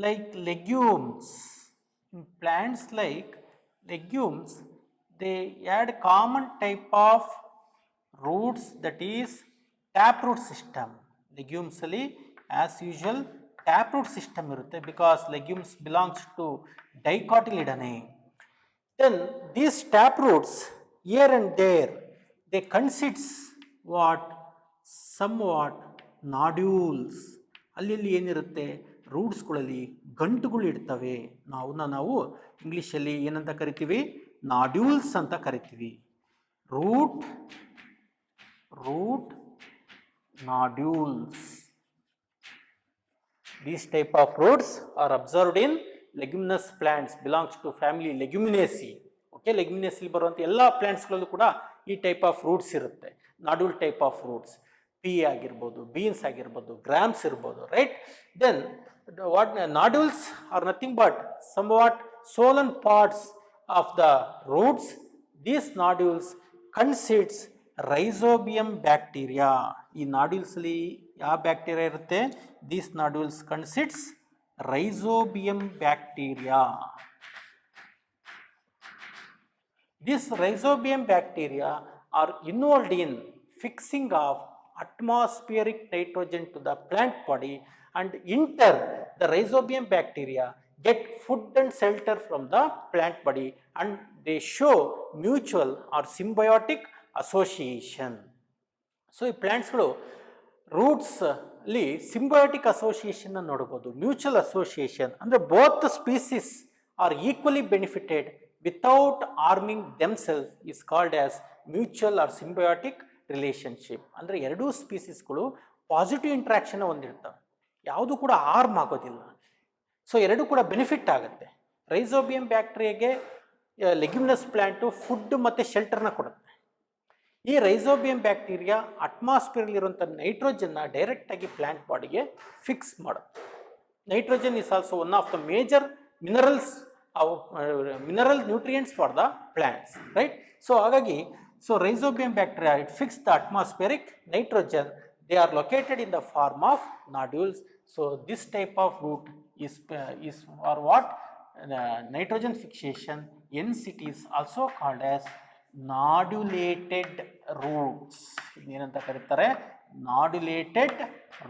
like legumes, they add common type of roots, that is taproot system. Legumes ali as usual taproot system irutte, because legumes belongs to dicotyledonnae. Then these taproots here and there, they consist what? Somewhat nodules. ಅಲ್ಲಿ ಏನಿರುತ್ತೆ? ರೂಟ್ಸ್ಗಳಲ್ಲಿ ಗಂಟುಗಳು ಇರ್ತವೆ. ನಾವು ಇಂಗ್ಲೀಷಲ್ಲಿ ಏನಂತ ಕರಿತೀವಿ? Nodules ಅಂತ ಕರಿತೀವಿ. Root nodules. These type of roots are observed in leguminous plants, belongs to family Leguminaceae. Okay, Leguminaceae ಬರುವಂಥ ಎಲ್ಲ ಪ್ಲಾಂಟ್ಸ್ಗಳಲ್ಲೂ ಕೂಡ ಈ ಟೈಪ್ ಆಫ್ ರೂಟ್ಸ್ ಇರುತ್ತೆ. Nodule type of roots, pea ಆಗಿರ್ಬೋದು, ಬೀನ್ಸ್ ಆಗಿರ್ಬೋದು, ಗ್ರಾಮ್ಸ್ ಇರ್ಬೋದು, right? Then what nodules are nothing but somewhat swollen parts of the roots. These nodules consists rhizobium bacteria. ಈ ನಾಡ್ಯೂಲ್ಸ್ ಅಲ್ಲಿ ಯಾವ ಬ್ಯಾಕ್ಟೀರಿಯಾ ಇರುತ್ತೆ? These nodules consists rhizobium bacteria. These rhizobium bacteria are involved in fixing of atmospheric nitrogen to the plant body, and enter the rhizobium bacteria get food and shelter from the plant body, and they show mutual or symbiotic association. So ಈ ಪ್ಲಾಂಟ್ಸ್ಗಳು roots ಅಲ್ಲಿ symbiotic association ನೋಡಬಹುದು. Mutual association ಅಂದರೆ both species are equally benefited without harming themselves is called as mutual or symbiotic relationship. ಅಂದರೆ ಎರಡೂ ಸ್ಪೀಸೀಸ್ಗಳು positive interaction ಹೊಂದಿರ್ತವೆ, ಯಾವುದು ಕೂಡ ಹಾರ್ಮ್ ಆಗೋದಿಲ್ಲ. ಸೊ ಎರಡು ಕೂಡ ಬೆನಿಫಿಟ್ ಆಗುತ್ತೆ. ರೈಸೋಬಿಯಂ ಬ್ಯಾಕ್ಟೀರಿಯಾಗೆ ಲೆಗ್ಯುಮಿನಸ್ ಪ್ಲ್ಯಾಂಟು ಫುಡ್ ಮತ್ತು ಶೆಲ್ಟರ್ನ ಕೊಡುತ್ತೆ. ಈ ರೈಸೋಬಿಯಂ ಬ್ಯಾಕ್ಟೀರಿಯಾ ಅಟ್ಮಾಸ್ಫಿಯರ್ಲಿರುವಂಥ ನೈಟ್ರೋಜನ್ನ ಡೈರೆಕ್ಟಾಗಿ ಪ್ಲ್ಯಾಂಟ್ ಬಾಡಿಗೆ ಫಿಕ್ಸ್ ಮಾಡುತ್ತೆ. Nitrogen is also one of the major mineral nutrients for the plants, right? So ಹಾಗಾಗಿ rhizobium bacteria it fix the atmospheric nitrogen. They are located in the form of nodules. So this type of root is for what? Nitrogen fixation. Hence it is also called as nodulated roots. ಏನಂತ ಕರೀತಾರೆ? Nodulated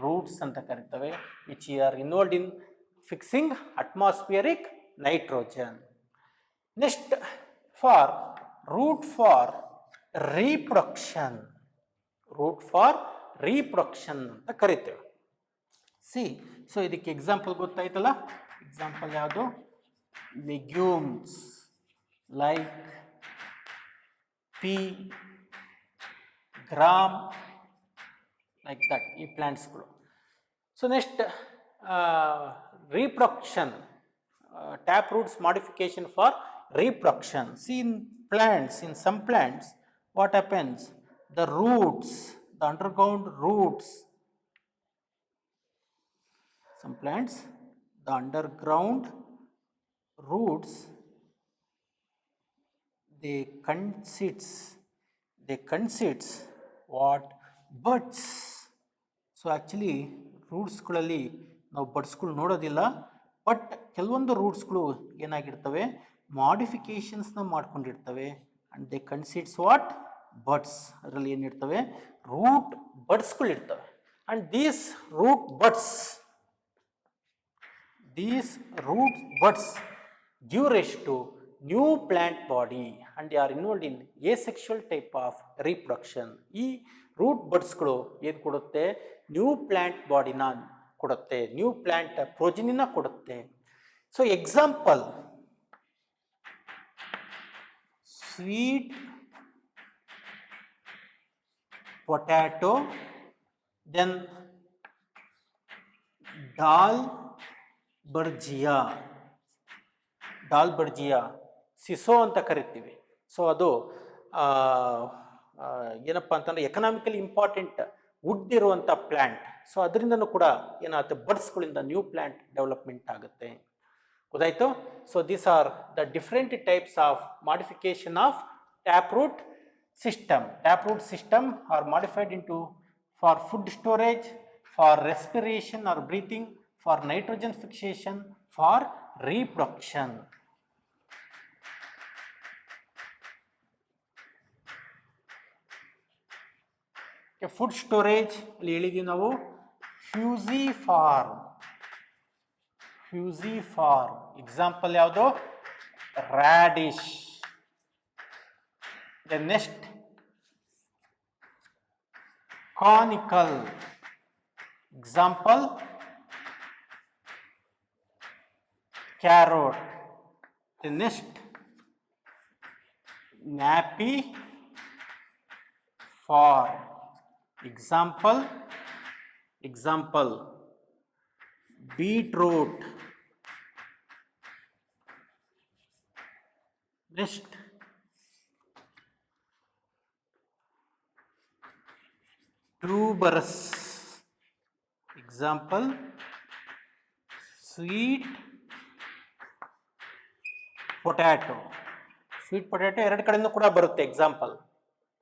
roots ಅಂತ ಕರೀತವೆ, which are involved in fixing atmospheric nitrogen. Next, for root for reproduction. Root for reproduction ಅಂತ ಕರೀತೇವೆ. So ಇದಕ್ಕೆ example ಗೊತ್ತಾಯ್ತಲ್ಲ? Example ಯಾವುದು? Legumes like pea, gram, like that, ಈ ಪ್ಲ್ಯಾಂಟ್ಸ್ಗಳು. So next reproduction, tap roots modification for reproduction. See in plants, in some plants, what happens? The roots, the underground roots, some plants, the underground roots, they consists what? Buds. So actually ರೂಟ್ಸ್ಗಳಲ್ಲಿ ನಾವು ಬಡ್ಸ್ಗಳು ನೋಡೋದಿಲ್ಲ, but ಕೆಲವೊಂದು ರೂಟ್ಸ್ಗಳು ಏನಾಗಿರ್ತವೆ? ಮಾಡಿಫಿಕೇಷನ್ಸ್ನ ಮಾಡ್ಕೊಂಡಿರ್ತವೆ. And they consists what? Buds. ಅದರಲ್ಲಿ ಏನಿರ್ತವೆ? ರೂಟ್ ಬಡ್ಸ್ಗಳಿರ್ತವೆ. And these root buds give rise to new plant body and they are involved in asexual type of reproduction. ಈ ರೂಟ್ ಬಡ್ಸ್ಗಳು ಏನು ಕೊಡುತ್ತೆ? ನ್ಯೂ ಪ್ಲ್ಯಾಂಟ್ ಬಾಡಿನ ಕೊಡುತ್ತೆ, ನ್ಯೂ ಪ್ಲ್ಯಾಂಟ್ ಪ್ರೊಜಿನಿನ ಕೊಡುತ್ತೆ. So example, sweet potato, then Dalbergia sissoo ಅಂತ ಕರಿತೀವಿ. So ಅದು ಏನಪ್ಪ ಅಂತಂದರೆ ಎಕನಾಮಿಕಲಿ ಇಂಪಾರ್ಟೆಂಟ್ ವುಡ್ ಇರುವಂಥ ಪ್ಲ್ಯಾಂಟ್. ಸೊ ಅದರಿಂದನೂ ಕೂಡ ಏನಾಗುತ್ತೆ? ಬಡ್ಸ್ಗಳಿಂದ ನ್ಯೂ ಪ್ಲ್ಯಾಂಟ್ ಡೆವಲಪ್ಮೆಂಟ್ ಆಗುತ್ತೆ. ಗೊತ್ತಾಯ್ತು? So these are the different types of modification of tap root system. Tap root system are modified into for food storage, for respiration or breathing, for nitrogen fixation, for reproduction. Food storage ಅಲ್ಲಿ ಹೇಳಿದೀವಿ ನಾವು fusiform. Example ಯಾವುದು? Radish. The next conical. Example carrot. The next napiform. Example beetroot. Next tuberous. Example sweet potato. Sweet potato ಎರಡು ಕಡೆಯಿಂದ ಕೂಡ ಬರುತ್ತೆ. Example,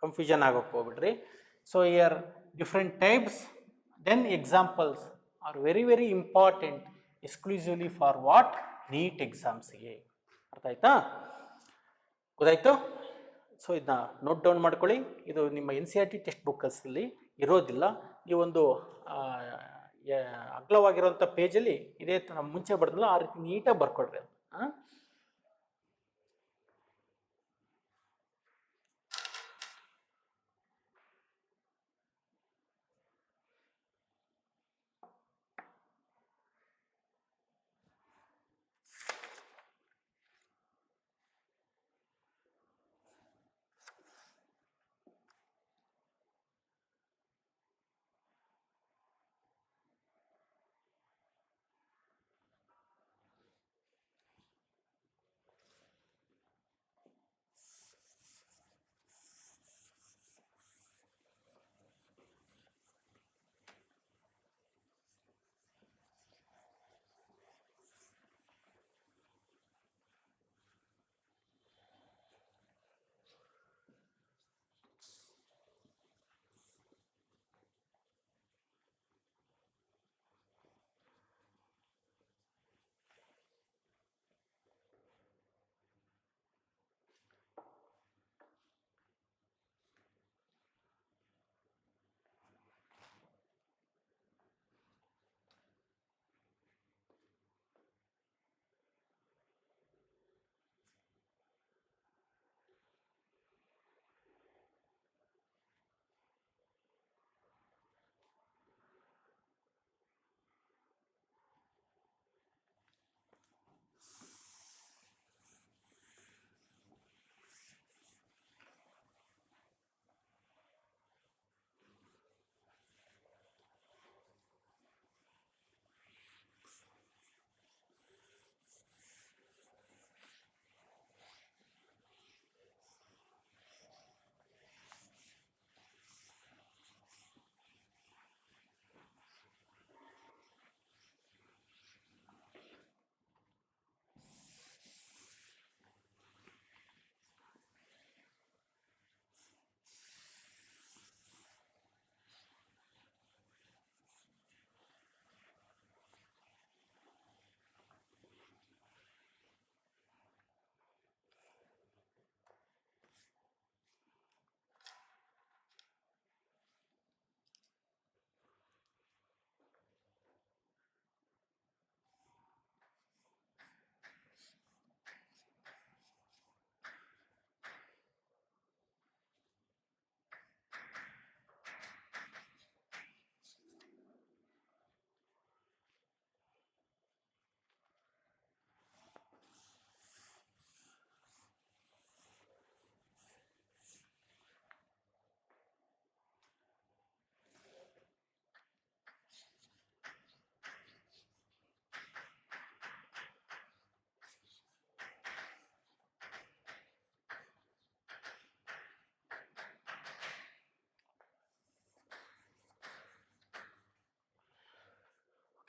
confusion ಆಗೋಕ್ಕೆ ಹೋಗ್ಬಿಡ್ರಿ. So here different types, then examples are very very important exclusively for what? NEET exams ಗೆ. ಅರ್ಥ ಆಯ್ತಾ? ಗೊತ್ತಾಯ್ತು? So ಇದನ್ನ ನೋಟ್ ಡೌನ್ ಮಾಡ್ಕೊಳ್ಳಿ. ಇದು ನಿಮ್ಮ NCERT ಟೆಕ್ಸ್ಟ್ ಬುಕ್ಕಲ್ಲಿ ಇರೋದಿಲ್ಲ. ನೀವೊಂದು ಅಗಲವಾಗಿರುವಂಥ ಪೇಜಲ್ಲಿ ಇದೇ ನಮ್ಮ ಮುಂಚೆ ಬರೆದಲ್ಲ ಆ ರೀತಿ ನೀಟಾಗಿ ಬರ್ಕೊಳ್ರಿ.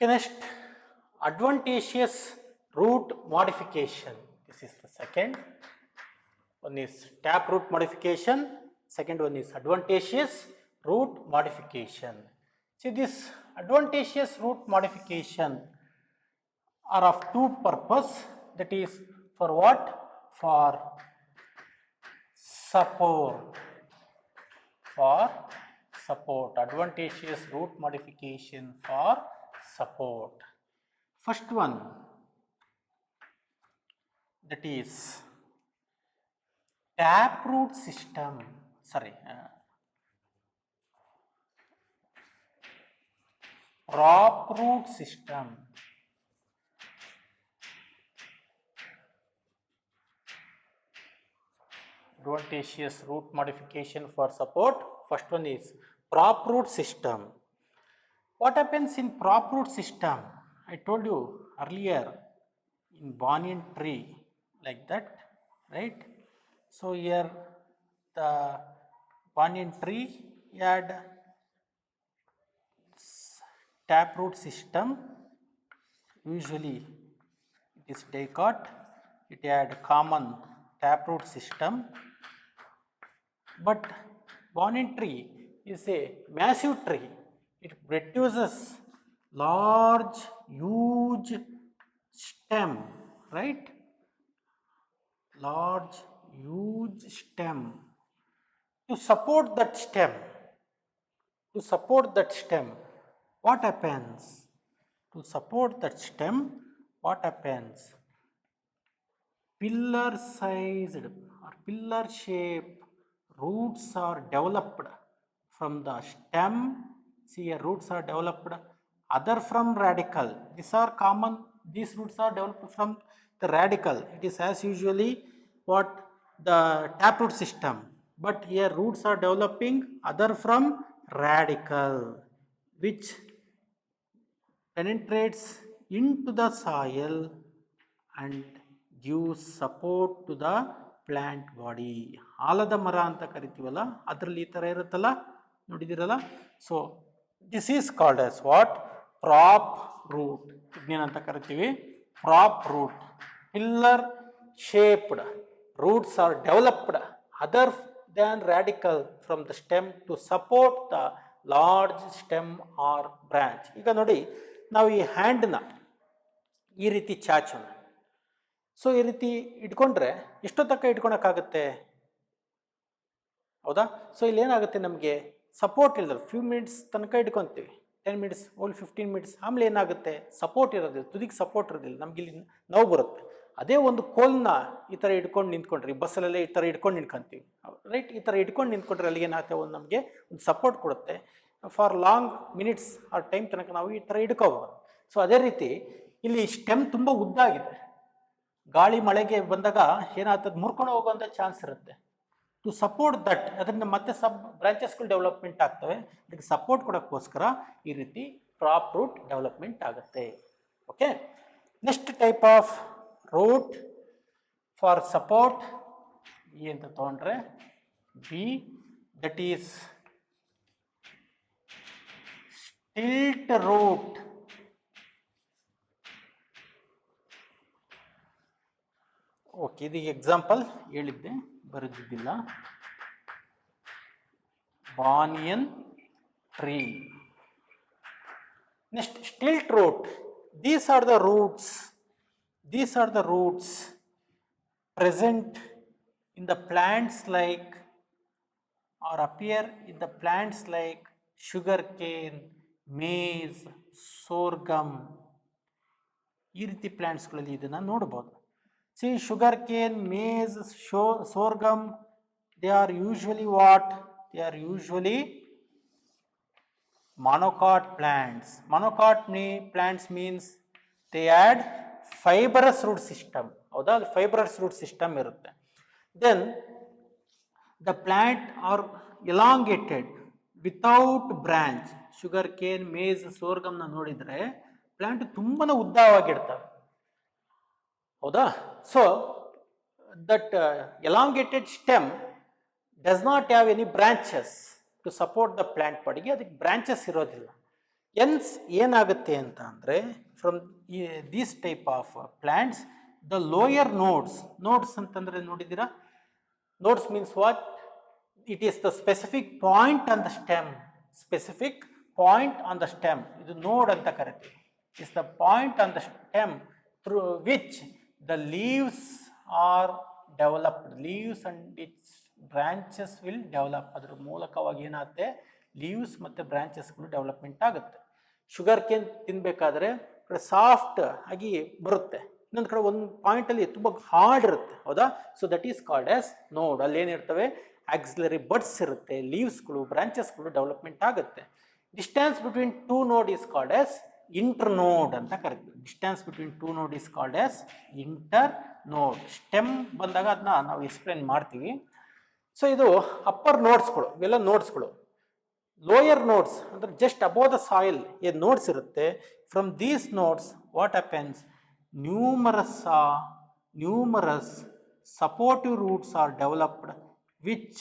Okay, next, advantageous root modification. This is the second. One is taproot modification, second one is advantageous root modification. See, this advantageous root modification are of two purpose, that is for what? For support. For support. Advantageous root modification for support. First one, that is taproot system, prop root system. Advantageous root modification for support. First one is prop root system. What happens in prop root system? I told you earlier, in banyan tree, like that, right? So here the banyan tree had taproot system. Usually it is dicot. It had common taproot system. But banyan tree is a massive tree. It produces large, huge stem, right? Large, huge stem. To support that stem, what happens? To support that stem, what happens? Pillar sized or pillar shaped roots are developed from the stem. See, here roots are developed other from radicle. These are common. These roots are developed from the radicle. It is as usually what the taproot system. But here roots are developing other from radicle, which penetrates into the soil and gives support to the plant body. ಆಲದ ಮರ ಅಂತ ಕರಿತೀವಲ್ಲ, ಅದರಲ್ಲಿ ಈ ಥರ ಇರುತ್ತಲ್ಲ, ನೋಡಿದಿರಲ್ಲ. So this is called as what? Prop root. ಇದನ್ನೇನಂತ ಕರಿತೀವಿ? Prop root. Pillar shaped roots are developed other than radical from the stem to support the large stem or branch. ಈಗ ನೋಡಿ, ನಾವು ಈ ಹ್ಯಾಂಡ್ನ ಈ ರೀತಿ ಚಾಚೋಣ. ಸೊ ಈ ರೀತಿ ಇಟ್ಕೊಂಡ್ರೆ ಎಷ್ಟೋ ತನಕ ಇಟ್ಕೊಳಕ್ಕಾಗುತ್ತೆ? ಹೌದಾ? ಸೊ ಇಲ್ಲಿ ಏನಾಗುತ್ತೆ, ನಮಗೆ ಸಪೋರ್ಟ್ ಇಲ್ಲದ ಫ್ಯೂ ಮಿನಿಟ್ಸ್ ತನಕ ಇಟ್ಕೊತೀವಿ, 10 ಮಿನಿಟ್ಸ್, ಓಲ್ 15 ಮಿನಿಟ್ಸ್. ಆಮೇಲೆ ಏನಾಗುತ್ತೆ, ಸಪೋರ್ಟ್ ಇರೋದಿಲ್ಲ, ತುದಿಗೆ ಸಪೋರ್ಟ್ ಇರೋದಿಲ್ಲ, ನಮ್ಗೆ ಇಲ್ಲಿ ನೋವು ಬರುತ್ತೆ. ಅದೇ ಒಂದು ಕೋಲ್ನ ಈ ಥರ ಇಟ್ಕೊಂಡು ನಿಂತ್ಕೊಂಡ್ರಿ, ಬಸ್ಸಲ್ಲೇ ಈ ಥರ ಇಟ್ಕೊಂಡು ನಿಂತ್ಕೊಂತೀವಿ, ರೈಟ್? ಈ ಥರ ಇಟ್ಕೊಂಡು ನಿಂತ್ಕೊಂಡ್ರೆ ಅಲ್ಲಿಗೆ ಏನಾಗುತ್ತೆ, ಒಂದು ನಮಗೆ ಒಂದು ಸಪೋರ್ಟ್ ಕೊಡುತ್ತೆ. ಫಾರ್ ಲಾಂಗ್ ಮಿನಿಟ್ಸ್ ಆ ಟೈಮ್ ತನಕ ನಾವು ಈ ಥರ ಇಟ್ಕೋಬೋದು. ಸೊ ಅದೇ ರೀತಿ ಇಲ್ಲಿ ಸ್ಟೆಮ್ ತುಂಬ ಉದ್ದ ಆಗಿದೆ. ಗಾಳಿ ಮಳೆಗೆ ಬಂದಾಗ ಏನಾಗ್ತದೆ, ಮುರ್ಕೊಂಡು ಹೋಗುವಂಥ ಚಾನ್ಸ್ ಇರುತ್ತೆ. ಟು ಸಪೋರ್ಟ್ ದಟ್, ಅದರಿಂದ ಮತ್ತೆ ಬ್ರಾಂಚಸ್ಗಳು ಡೆವಲಪ್ಮೆಂಟ್ ಆಗ್ತವೆ. ಅದಕ್ಕೆ ಸಪೋರ್ಟ್ ಕೊಡೋಕ್ಕೋಸ್ಕರ ಈ ರೀತಿ ಪ್ರಾಪ್ ರೂಟ್ ಡೆವಲಪ್ಮೆಂಟ್ ಆಗುತ್ತೆ. Okay, next type of root for support B ಅಂತ ತಗೊಂಡ್ರೆ B, that is stilt root. Okay, ಇದೀಗ ಎಕ್ಸಾಂಪಲ್ ಹೇಳಿದ್ದೆ, ಬರೆದಿದ್ದಿಲ್ಲ. Banyan tree. Next stilt root. These are the roots present in the plants like, or appear in the plants like sugarcane, maize, sorghum. ಈ ರೀತಿ ಪ್ಲಾಂಟ್ಸ್ಗಳಲ್ಲಿ ಇದನ್ನು ನೋಡ್ಬೋದು. See, sugarcane, maize, sorghum, they are usually what? They are usually monocot plants. Monocot plants means they add fibrous root system. ಹೌದಾ? fibrous root system ಇರುತ್ತೆ. Then the plant are elongated without branch. sugarcane, maize, sorghum ನ ನೋಡಿದ್ರೆ plant ತುಂಬಾನೇ ಉದ್ದವಾಗಿರ್ತವೆ. ಹೌದಾ? So that elongated stem does not have any branches to support the plant body. ಅದಕ್ಕೆ branches ಇರೋದಿಲ್ಲ. Hence ಏನಾಗುತ್ತೆ ಅಂತ ಅಂದರೆ from these type of plants the lower nodes ಅಂತಂದರೆ ನೋಡಿದ್ದೀರಾ, nodes means what, it is the specific point on the stem, specific point on the stem, ಇದು node ಅಂತ ಕರಿತೀವಿ. Is the point on the stem through which the leaves are developed, leaves and its branches will develop. ಅದ್ರ ಮೂಲಕವಾಗಿ ಏನಾಗುತ್ತೆ, leaves ಮತ್ತು ಬ್ರಾಂಚಸ್ಗಳು development ಆಗುತ್ತೆ. Sugarcane ತಿನ್ನಬೇಕಾದ್ರೆ ಕಡೆ ಸಾಫ್ಟ್ ಆಗಿ ಬರುತ್ತೆ, ಇನ್ನೊಂದು ಕಡೆ ಒಂದು ಪಾಯಿಂಟಲ್ಲಿ ತುಂಬ ಹಾರ್ಡ್ ಇರುತ್ತೆ, ಹೌದಾ? So that is called as ನೋಡ್. ಅಲ್ಲಿ ಏನಿರ್ತವೆ, ಆಕ್ಸಿಲರಿ ಬಡ್ಸ್ ಇರುತ್ತೆ, ಲೀವ್ಸ್ಗಳು ಬ್ರಾಂಚಸ್ಗಳು ಡೆವಲಪ್ಮೆಂಟ್ ಆಗುತ್ತೆ. ಡಿಸ್ಟೆನ್ಸ್ ಬಿಟ್ವೀನ್ ಟೂ ನೋಡ್ ಈಸ್ ಕಾಲ್ಡ್ ಆಸ್ ಇಂಟರ್ ನೋಡ್ ಅಂತ ಕರಿತೀವಿ. ಡಿಸ್ಟೆನ್ಸ್ ಬಿಟ್ವೀನ್ ಟೂ ನೋಡ್ ಈಸ್ ಕಾಲ್ಡ್ ಆಸ್ ಇಂಟರ್ ನೋಡ್. ಸ್ಟೆಮ್ ಬಂದಾಗ ಅದನ್ನ ನಾವು ಎಕ್ಸ್ಪ್ಲೇನ್ ಮಾಡ್ತೀವಿ. ಸೊ ಇದು ಅಪ್ಪರ್ ನೋಡ್ಸ್ಗಳು, ಇವೆಲ್ಲ ನೋಡ್ಸ್ಗಳು. ಲೋಯರ್ ನೋಡ್ಸ್ ಅಂದರೆ ಜಸ್ಟ್ ಅಬೋವ್ ದ ಸಾಯಿಲ್ ಏನು ನೋಡ್ಸ್ ಇರುತ್ತೆ. From these nodes what happens, numerous supportive roots are developed which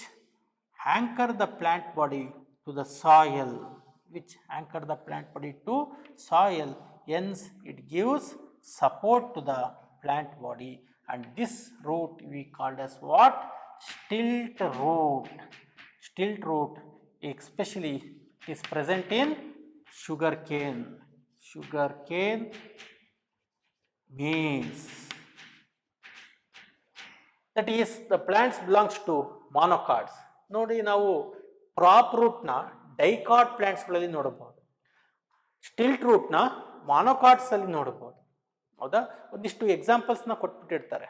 anchor the plant body to the soil, hence it gives support to the plant body, and this root we called as what, stilt root, especially is present in sugarcane, maize. That is, the plants belongs to monocots. ನೋಡಿ, ನಾವು prop ರೂಟ್ನ dicot ಪ್ಲಾಂಟ್ಸ್ಗಳಲ್ಲಿ ನೋಡಬಹುದು, stilt ರೂಟ್ನ ಮಾನೋಕಾಟ್ಸಲ್ಲಿ ನೋಡಬಹುದು, ಹೌದಾ? ಒಂದಿಷ್ಟು ಎಕ್ಸಾಂಪಲ್ಸ್ನ ಕೊಟ್ಬಿಟ್ಟಿರ್ತಾರೆ.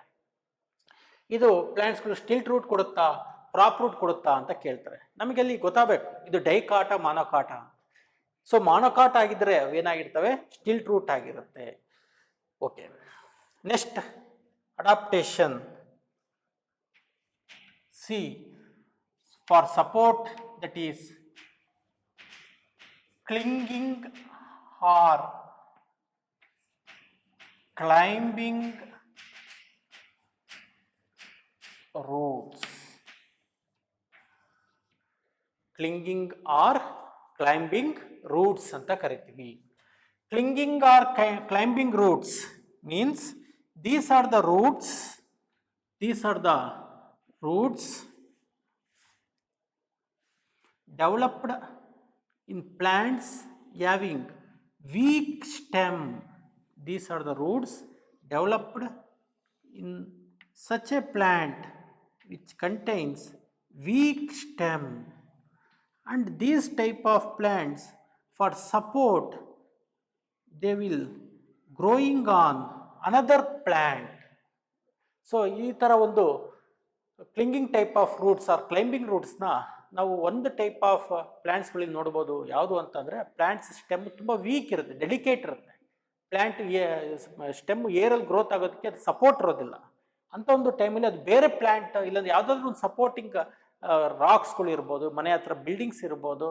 ಇದು ಪ್ಲಾಂಟ್ಸ್ಗಳು stilt root ಕೊಡುತ್ತಾ, prop root ಕೊಡುತ್ತಾ ಅಂತ ಕೇಳ್ತಾರೆ. ನಮಗೆ ಅಲ್ಲಿ ಗೊತ್ತಾಗಬೇಕು ಇದು ಡೈಕಾಟ ಮಾನೋಕಾಟ. ಸೊ ಮಾನೋಕಾಟ್ ಆಗಿದ್ದರೆ ಏನಾಗಿರ್ತವೆ, ಸ್ಟಿಲ್ಟ್ ರೂಟ್ ಆಗಿರುತ್ತೆ. Okay, next adaptation. C for support, that is clinging or climbing roots. Clinging or climbing roots anta kariತೀವಿ. Clinging or climbing roots means these are the roots developed in plants having weak stem. These are the roots developed in such a plant which contains weak stem, and these type of plants for support they will growing on another plant. So ಈ ಥರ ಒಂದು clinging type of roots or climbing ರೂಟ್ಸ್ನ ನಾವು ಒಂದು type of ಪ್ಲ್ಯಾಂಟ್ಸ್ಗಳಲ್ಲಿ ನೋಡ್ಬೋದು. ಯಾವುದು ಅಂತಂದರೆ, ಪ್ಲ್ಯಾಂಟ್ಸ್ ಸ್ಟೆಮ್ ತುಂಬ ವೀಕ್ ಇರುತ್ತೆ, ಡೆಲಿಕೇಟ್ ಇರುತ್ತೆ. ಪ್ಲ್ಯಾಂಟ್ ಸ್ಟೆಮ್ ಏರಲ್ಲಿ ಗ್ರೋತ್ ಆಗೋದಕ್ಕೆ ಅದು ಸಪೋರ್ಟ್ ಇರೋದಿಲ್ಲ. ಅಂಥ ಒಂದು ಟೈಮಲ್ಲಿ ಅದು ಬೇರೆ ಪ್ಲ್ಯಾಂಟ್ ಇಲ್ಲಾಂದ್ರೆ ಯಾವುದಾದ್ರೂ ಒಂದು ಸಪೋರ್ಟಿಂಗ್ ರಾಕ್ಸ್ಗಳು ಇರ್ಬೋದು, ಮನೆ ಹತ್ರ ಬಿಲ್ಡಿಂಗ್ಸ್ ಇರ್ಬೋದು.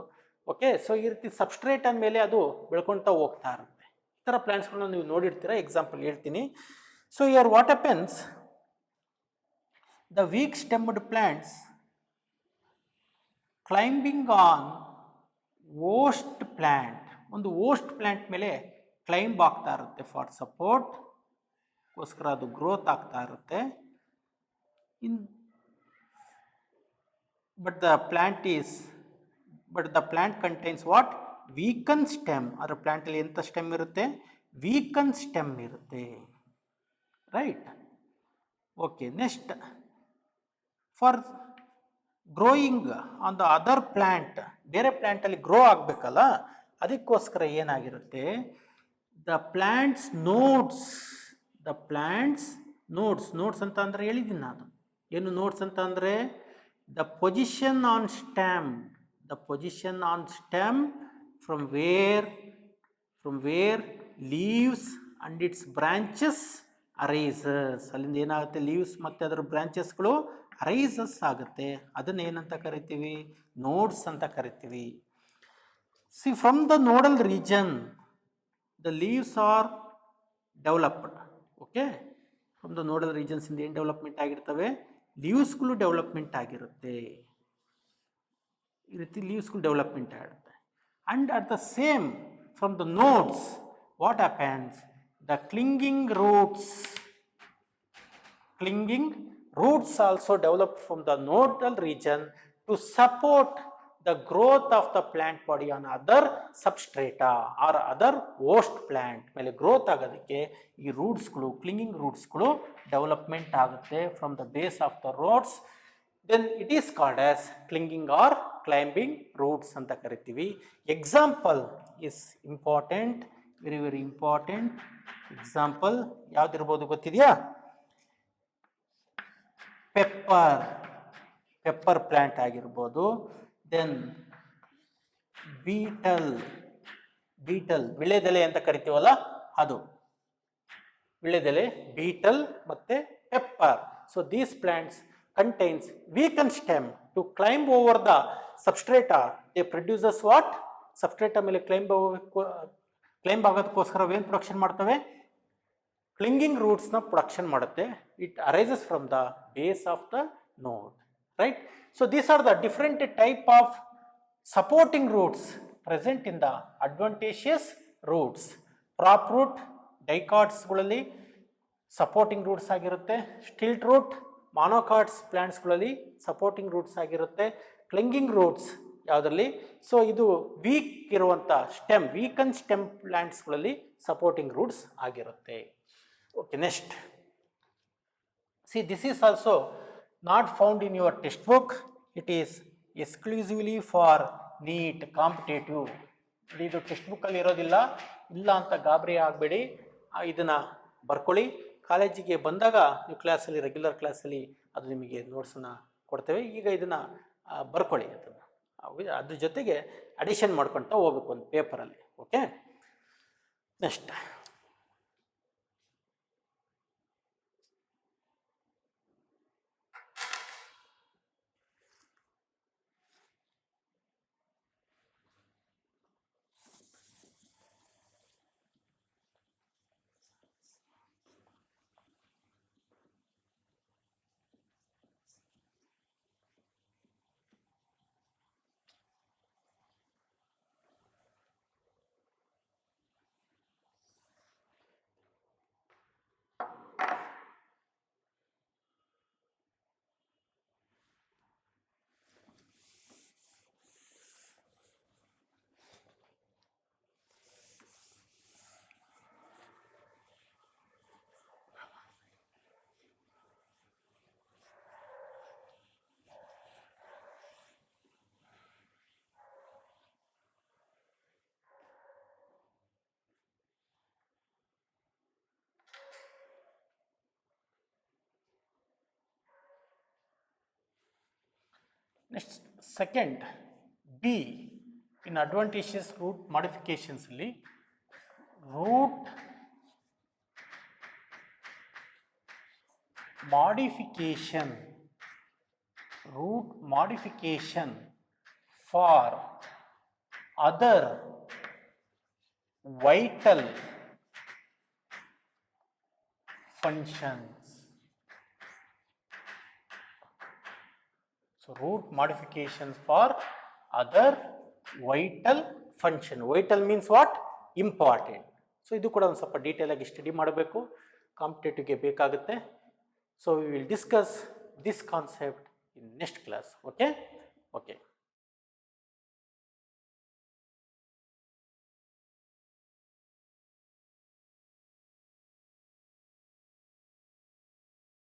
ಓಕೆ, ಸೊ ಈ ರೀತಿ ಸಬ್ಸ್ಟ್ರೇಟ್ ಅಂದಮೇಲೆ ಅದು ಬೆಳ್ಕೊಳ್ತಾ ಹೋಗ್ತಾ ಇರುತ್ತೆ. ಈ ಥರ ಪ್ಲ್ಯಾಂಟ್ಸ್ಗಳನ್ನ ನೀವು ನೋಡಿರ್ತೀರ. ಎಕ್ಸಾಂಪಲ್ ಹೇಳ್ತೀನಿ. So here what happens, the weak stemmed plants climbing on host plant, ಒಂದು ಹೋಸ್ಟ್ ಪ್ಲ್ಯಾಂಟ್ ಮೇಲೆ ಕ್ಲೈಂಬ್ ಆಗ್ತಾ ಇರುತ್ತೆ ಫಾರ್ ಸಪೋರ್ಟ್ ಗೋಸ್ಕರ, ಅದು ಗ್ರೋತ್ ಆಗ್ತಾ ಇರುತ್ತೆ. But the plant contains what, weaken stem. ಅದರ ಪ್ಲ್ಯಾಂಟಲ್ಲಿ ಎಂಥ ಸ್ಟೆಮ್ ಇರುತ್ತೆ, ವೀಕನ್ ಸ್ಟೆಮ್ ಇರುತ್ತೆ, right? Okay, next for growing on the other plant, ಬೇರೆ ಪ್ಲ್ಯಾಂಟಲ್ಲಿ ಗ್ರೋ ಆಗಬೇಕಲ್ಲ, ಅದಕ್ಕೋಸ್ಕರ ಏನಾಗಿರುತ್ತೆ, ದ ಪ್ಲ್ಯಾಂಟ್ಸ್ ನೋಡ್ಸ್ ಅಂತ ಅಂದರೆ ಹೇಳಿದ್ದೀನಿ ನಾನು. ಏನು ನೋಡ್ಸ್ ಅಂತ ಅಂದರೆ, the position on stem from where leaves and its branches arises. ಅಲ್ಲಿಂದ ಏನಾಗುತ್ತೆ, ಲೀವ್ಸ್ ಮತ್ತು ಅದರ ಬ್ರಾಂಚಸ್ಗಳು ಅರೈಸಸ್ ಆಗುತ್ತೆ. ಅದನ್ನ ಏನಂತ ಕರಿತೀವಿ, ನೋಡ್ಸ್ ಅಂತ ಕರಿತೀವಿ. See, from the nodal region the leaves are developed. Okay, from the nodal regions ಇಂದ ಏನು ಡೆವಲಪ್ಮೆಂಟ್ ಆಗಿರ್ತವೆ, ಲೀವ್ಸ್ಗಳು ಡೆವಲಪ್ಮೆಂಟ್ ಆಗಿರುತ್ತೆ. ಈ ರೀತಿ ಲೀವ್ಸ್ಗಳು ಡೆವಲಪ್ಮೆಂಟ್ ಆಗುತ್ತೆ. And at the same from the nodes, what happens? The clinging roots also develop from the nodal region to support the growth of the plant body on other substrata or other host plant ಮೇಲೆ growth ಆಗೋದಕ್ಕೆ ಈ ರೂಟ್ಸ್ಗಳು clinging ರೂಟ್ಸ್ಗಳು development ಆಗುತ್ತೆ from the base of the roads. Then it is called as clinging or climbing roots ಅಂತ ಕರಿತೀವಿ. Example is important, very very important. Example ಯಾವ್ದಿರ್ಬೋದು ಗೊತ್ತಿದೆಯಾ? ಪೆಪ್ಪರ್ ಪ್ಲಾಂಟ್ ಆಗಿರ್ಬೋದು. ದೆನ್ ಬೀಟಲ್ ವಿಳೆದೆಲೆ ಅಂತ ಕರಿತೀವಲ್ಲ ಅದು ವಿಳೆದೆಲೆ, ಬೀಟಲ್ ಮತ್ತೆ pepper. So these plants contains weakened stem to climb over the substrata. They produces what? Substrata ಮೇಲೆ ಕ್ಲೈಂಬ್ ಆಗೋದಕ್ಕೋಸ್ಕರ ಏನು ಪ್ರೊಡಕ್ಷನ್ ಮಾಡ್ತವೆ? ಕ್ಲಿಂಗಿಂಗ್ ರೂಟ್ಸ್ನ ಪ್ರೊಡಕ್ಷನ್ ಮಾಡುತ್ತೆ. It arises from the base of the node, right? So these are the different type of supporting roots present in the advantageous roots. Prop root ಡೈಕಾಟ್ಸ್ಗಳಲ್ಲಿ supporting roots ಆಗಿರುತ್ತೆ. Stilt root monocots ಪ್ಲಾಂಟ್ಸ್ಗಳಲ್ಲಿ supporting roots ಆಗಿರುತ್ತೆ. Clinging roots ಯಾವುದರಲ್ಲಿ? So ಇದು weak ಇರುವಂಥ stem, weaken stem ಪ್ಲಾಂಟ್ಸ್ಗಳಲ್ಲಿ supporting roots ಆಗಿರುತ್ತೆ. Okay, next C this is also not found in your text book. It is exclusively for neat competitive. ಇದು text ಬುಕ್ಕಲ್ಲಿ ಇರೋದಿಲ್ಲ, ಇಲ್ಲ ಅಂತ ಗಾಬರಿ ಆಗಬೇಡಿ. ಇದನ್ನು ಬರ್ಕೊಳ್ಳಿ. ಕಾಲೇಜಿಗೆ ಬಂದಾಗ ನೀವು ಕ್ಲಾಸಲ್ಲಿ, ರೆಗ್ಯುಲರ್ ಕ್ಲಾಸಲ್ಲಿ ಅದು ನಿಮಗೆ ನೋಟ್ಸನ್ನು ಕೊಡ್ತೇವೆ. ಈಗ ಇದನ್ನು ಬರ್ಕೊಳ್ಳಿ. ಅದ್ರ ಜೊತೆಗೆ ಅಡಿಷನ್ ಮಾಡ್ಕೊಳ್ತಾ ಹೋಗ್ಬೇಕು ಒಂದು ಪೇಪರಲ್ಲಿ. Okay, next next second B in advantages root modifications ಅಲ್ಲಿ root modification for other vital functions. So root modifications for other vital function. Vital means what? Important. So idu kuda ಒಂದು ಸ್ವಲ್ಪ ಡೀಟೇಲ್ ಆಗಿ study ಮಾಡಬೇಕು, ಕಾಂಪಿಟೇಟಿವ್ಗೆ ಬೇಕಾಗುತ್ತೆ. So we will discuss this concept in next class. Okay.